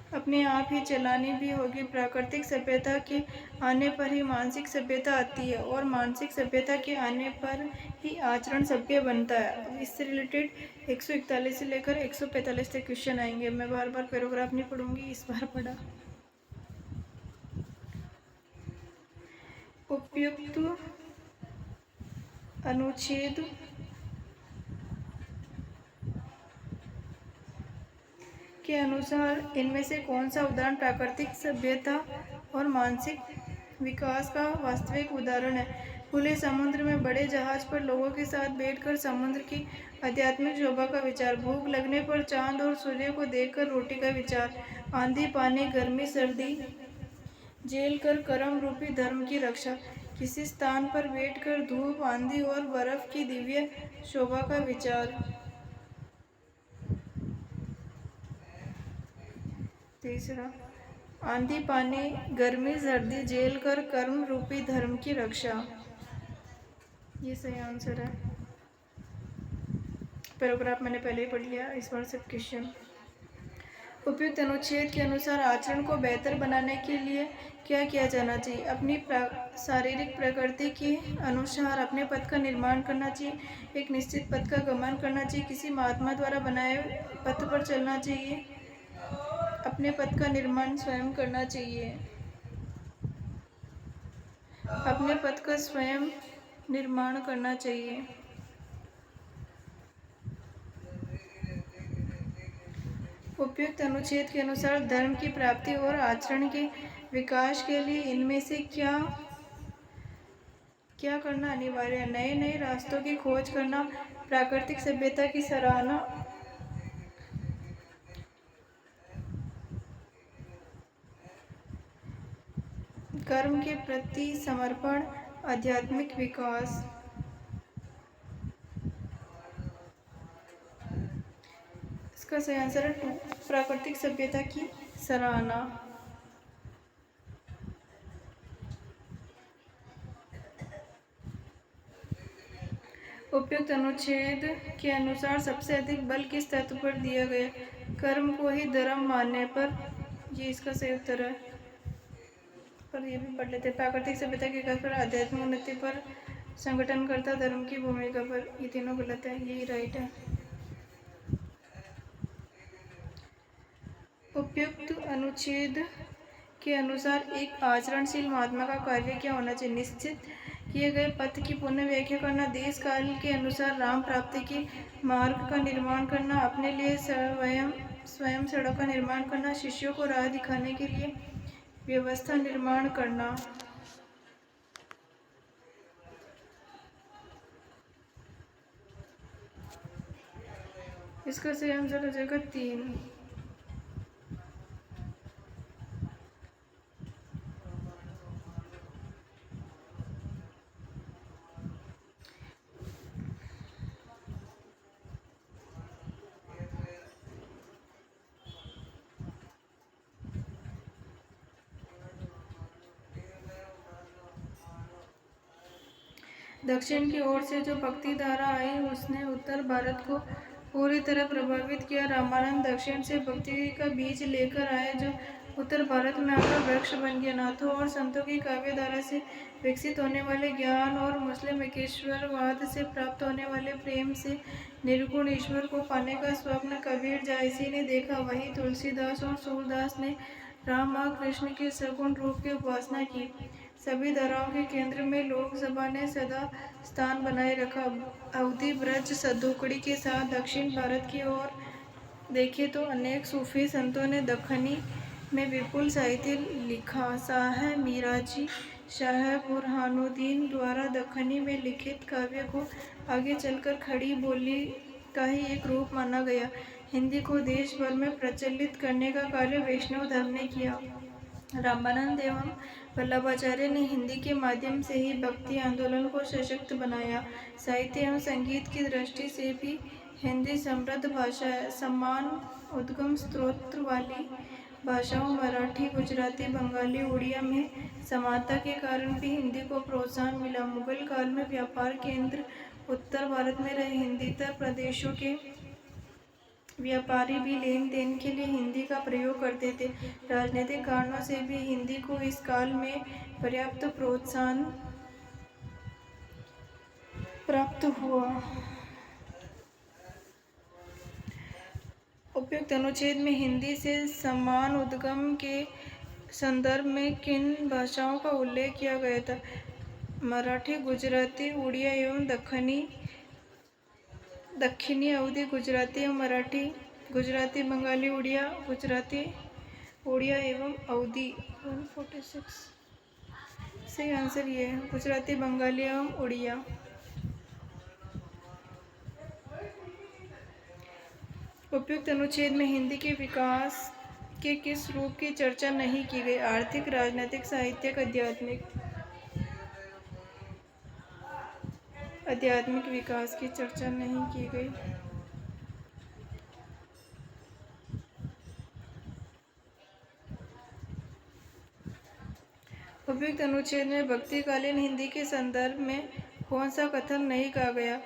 अपने आप ही चलानी भी होगी। प्राकृतिक सभ्यता के आने पर ही मानसिक सभ्यता आती है और मानसिक सभ्यता के आने पर ही आचरण सभ्य बनता है। इससे रिलेटेड 141 से लेकर 145 तक क्वेश्चन आएंगे। मैं बार बार पैराग्राफ नहीं पढ़ूंगी, इस बार पढ़ा। उपयुक्त अनुच्छेद के अनुसार इनमें से कौन सा उदाहरण प्राकृतिक सभ्यता और मानसिक विकास का वास्तविक उदाहरण है? खुले समुद्र में बड़े जहाज पर लोगों के साथ बैठकर समुद्र की आध्यात्मिक शोभा का विचार, भूख लगने पर चांद और सूर्य को देखकर रोटी का विचार, आंधी पानी गर्मी सर्दी झेल कर कर्म रूपी धर्म की रक्षा, किसी स्थान पर बैठकर धूप आंधी और बर्फ की दिव्य शोभा का विचार। तीसरा, आंधी पानी गर्मी सर्दी झेल कर कर्म रूपी धर्म की रक्षा। ये सही आंसर है। पैराग्राफ मैंने पहले ही पढ़ लिया, इस बार सब क्वेश्चन। उपयुक्त अनुच्छेद के अनुसार आचरण को बेहतर बनाने के लिए क्या किया जाना चाहिए? अपनी शारीरिक प्रकृति के अनुसार अपने पथ का निर्माण करना चाहिए, एक निश्चित पथ का गमन करना चाहिए, किसी महात्मा द्वारा बनाए पथ पर चलना चाहिए, अपने पथ का निर्माण स्वयं करना चाहिए, अपने पथ का स्वयं निर्माण करना चाहिए। उपयुक्त अनुच्छेद के अनुसार धर्म की प्राप्ति और आचरण के विकास के लिए इनमें से क्या करना अनिवार्य है? नए नए रास्तों की खोज करना, प्राकृतिक सभ्यता की सराहना, कर्म के प्रति समर्पण, आध्यात्मिक विकास। इसका सही आंसर है 2, प्राकृतिक सभ्यता की सराहना। उपयुक्त अनुच्छेद के अनुसार सबसे अधिक बल किस तत्व पर दिया गया? कर्म को ही धर्म मानने पर। ये इसका सही उत्तर है। पर ये भी पढ़ लेते। प्राकृतिक सभ्यता के विकास पर, आध्यात्मिक उन्नति पर, संगठनकर्ता धर्म की भूमिका पर। ये तीनों गलत है, यही राइट है। उपयुक्त अनुच्छेद के अनुसार एक आचरणशील महात्मा का कार्य क्या होना चाहिए? निश्चित किए गए पथ की पुनः व्याख्या करना, देश काल के अनुसार राम प्राप्ति के मार्ग का निर्माण करना, अपने लिए स्वयं सड़क का निर्माण करना, शिष्यों को राह दिखाने के लिए व्यवस्था निर्माण करना। इसका सही आंसर हो जाएगा 3। दक्षिण की ओर से जो भक्ति धारा आई, उसने उत्तर भारत को पूरी तरह प्रभावित किया। रामानंद दक्षिण से भक्ति का बीज लेकर आए, जो उत्तर भारत में आकर वृक्ष बन गया। नाथों और संतों की काव्य धारा से विकसित होने वाले ज्ञान और मुस्लिम एकेश्वरवाद से प्राप्त होने वाले प्रेम से निर्गुण ईश्वर को पाने का स्वप्न कबीर जायसी ने देखा। वहीं तुलसीदास और सूरदास ने राम और कृष्ण के सगुण रूप की उपासना की। सभी धाराओं के केंद्र में लोकसभा ने सदा स्थान बनाए रखा। अवधि ब्रज सदुकड़ी के साथ दक्षिण भारत की ओर देखें तो अनेक सूफी संतों ने दक्खनी में विपुल साहित्य लिखा। शाह मिराजी, शाह बुरहानुद्दीन द्वारा दक्खनी में लिखित काव्य को आगे चलकर खड़ी बोली का ही एक रूप माना गया। हिंदी को देश भर में प्रचलित करने का कार्य वैष्णव धर्म ने किया। रामानंद एवं वल्लभाचार्य ने हिंदी के माध्यम से ही भक्ति आंदोलन को सशक्त बनाया। साहित्य एवं संगीत की दृष्टि से भी हिंदी समृद्ध भाषा है। समान उद्गम स्रोत वाली भाषाओं मराठी, गुजराती, बंगाली, उड़िया में समानता के कारण भी हिंदी को प्रोत्साहन मिला। मुगल काल में व्यापार केंद्र उत्तर भारत में रहे हिंदीतर प्रदेशों के व्यापारी भी लेन देन के लिए हिंदी का प्रयोग करते थे। राजनीतिक कारणों से भी हिंदी को इस काल में पर्याप्त प्रोत्साहन प्राप्त हुआ। उपयुक्त अनुच्छेद में हिंदी से समान उद्गम के संदर्भ में किन भाषाओं का उल्लेख किया गया था? मराठी, गुजराती, उड़िया एवं दक्षिणी अवधी, गुजराती एवं मराठी, गुजराती, बंगाली, उड़िया, गुजराती, उड़िया एवं अवधी। 146 सही आंसर ये है, गुजराती, बंगाली एवं उड़िया। उपयुक्त अनुच्छेद में हिंदी के विकास के किस रूप की चर्चा नहीं की गई? आर्थिक, राजनीतिक, साहित्यिक, आध्यात्मिक विकास की चर्चा नहीं की गई। उपयुक्त अनुच्छेद में भक्तिकालीन हिंदी के संदर्भ में कौन सा कथन नहीं कहा गया?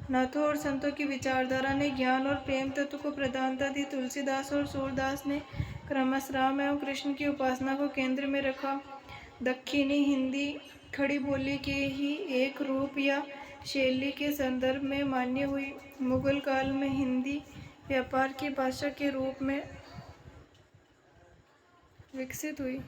नाथों और संतों की विचारधारा ने ज्ञान और प्रेम तत्व को प्रधानता दी। तुलसीदास और सूरदास ने क्रमशः राम एवं कृष्ण की उपासना को केंद्र में रखा। दक्खनी हिंदी खड़ी बोली के ही एक रूप या शैली के संदर्भ में मान्य हुई। मुगल काल में हिंदी व्यापार की भाषा के रूप में विकसित हुई।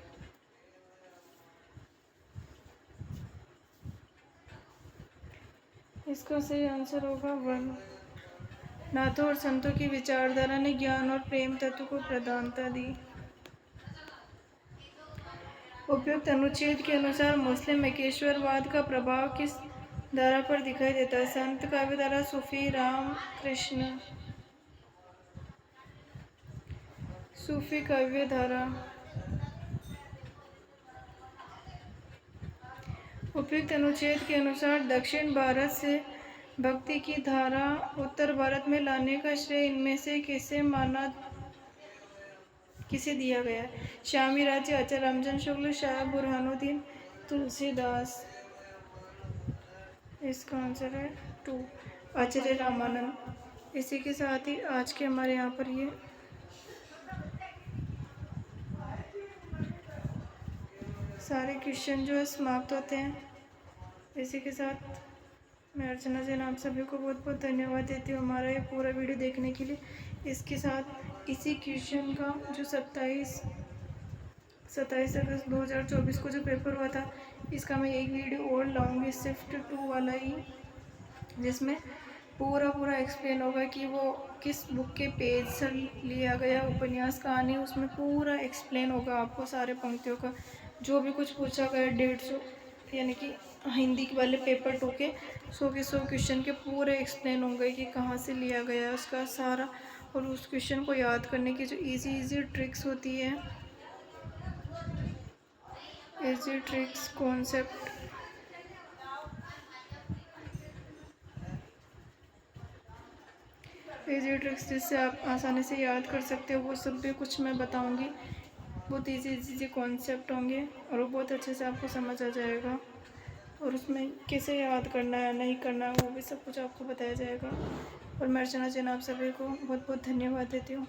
इसका सही आंसर होगा 1। नाथों और संतों की विचारधारा ने ज्ञान और प्रेम तत्व को प्रधानता दी। उपयुक्त अनुच्छेद के अनुसार मुस्लिम एकेश्वरवाद का प्रभाव किस धारा पर दिखाई देता है? संत काव्य धारा, सूफी, राम कृष्ण। सूफी काव्य धारा। उपयुक्त अनुच्छेद के अनुसार दक्षिण भारत से भक्ति की धारा उत्तर भारत में लाने का श्रेय इनमें से किसे दिया गया है? शामी राज्य, आचार्य रामचंद्र शुक्ल, शाह बुरहानुद्दीन, तुलसीदास। इसका आंसर है 2, आचार्य रामानंद। इसी के साथ ही आज के हमारे यहाँ पर ये सारे क्वेश्चन जो है समाप्त होते हैं। इसी के साथ मैं अर्चना जैन आप सभी को बहुत बहुत धन्यवाद देती हूँ हमारा ये पूरा वीडियो देखने के लिए। इसके साथ इसी क्वेश्चन का जो 27 अगस्त 2024 को जो पेपर हुआ था, इसका मैं एक वीडियो और लाऊंगी, शिफ्ट 2 वाला ही, जिसमें पूरा एक्सप्लेन होगा कि वो किस बुक के पेज से लिया गया उपन्यास कहानी, उसमें पूरा एक्सप्लेन होगा आपको सारे पंक्तियों का। जो भी कुछ पूछा गया 150 यानी कि हिंदी वाले पेपर 2 के 100 के 100 क्वेश्चन के पूरे एक्सप्लेन होंगे कि कहाँ से लिया गया है उसका सारा, और उस क्वेश्चन को याद करने की जो इजी ट्रिक्स होती है, easy tricks concept, easy tricks जिससे आप आसानी से याद कर सकते हो, वो सब भी कुछ मैं बताऊंगी। बहुत इजी कॉन्सेप्ट होंगे और वो बहुत अच्छे से आपको समझ आ जाएगा, और उसमें कैसे याद करना है नहीं करना है वो भी सब कुछ आपको बताया जाएगा। और मैं अर्चना जैन आप सभी को बहुत बहुत धन्यवाद देती हूँ।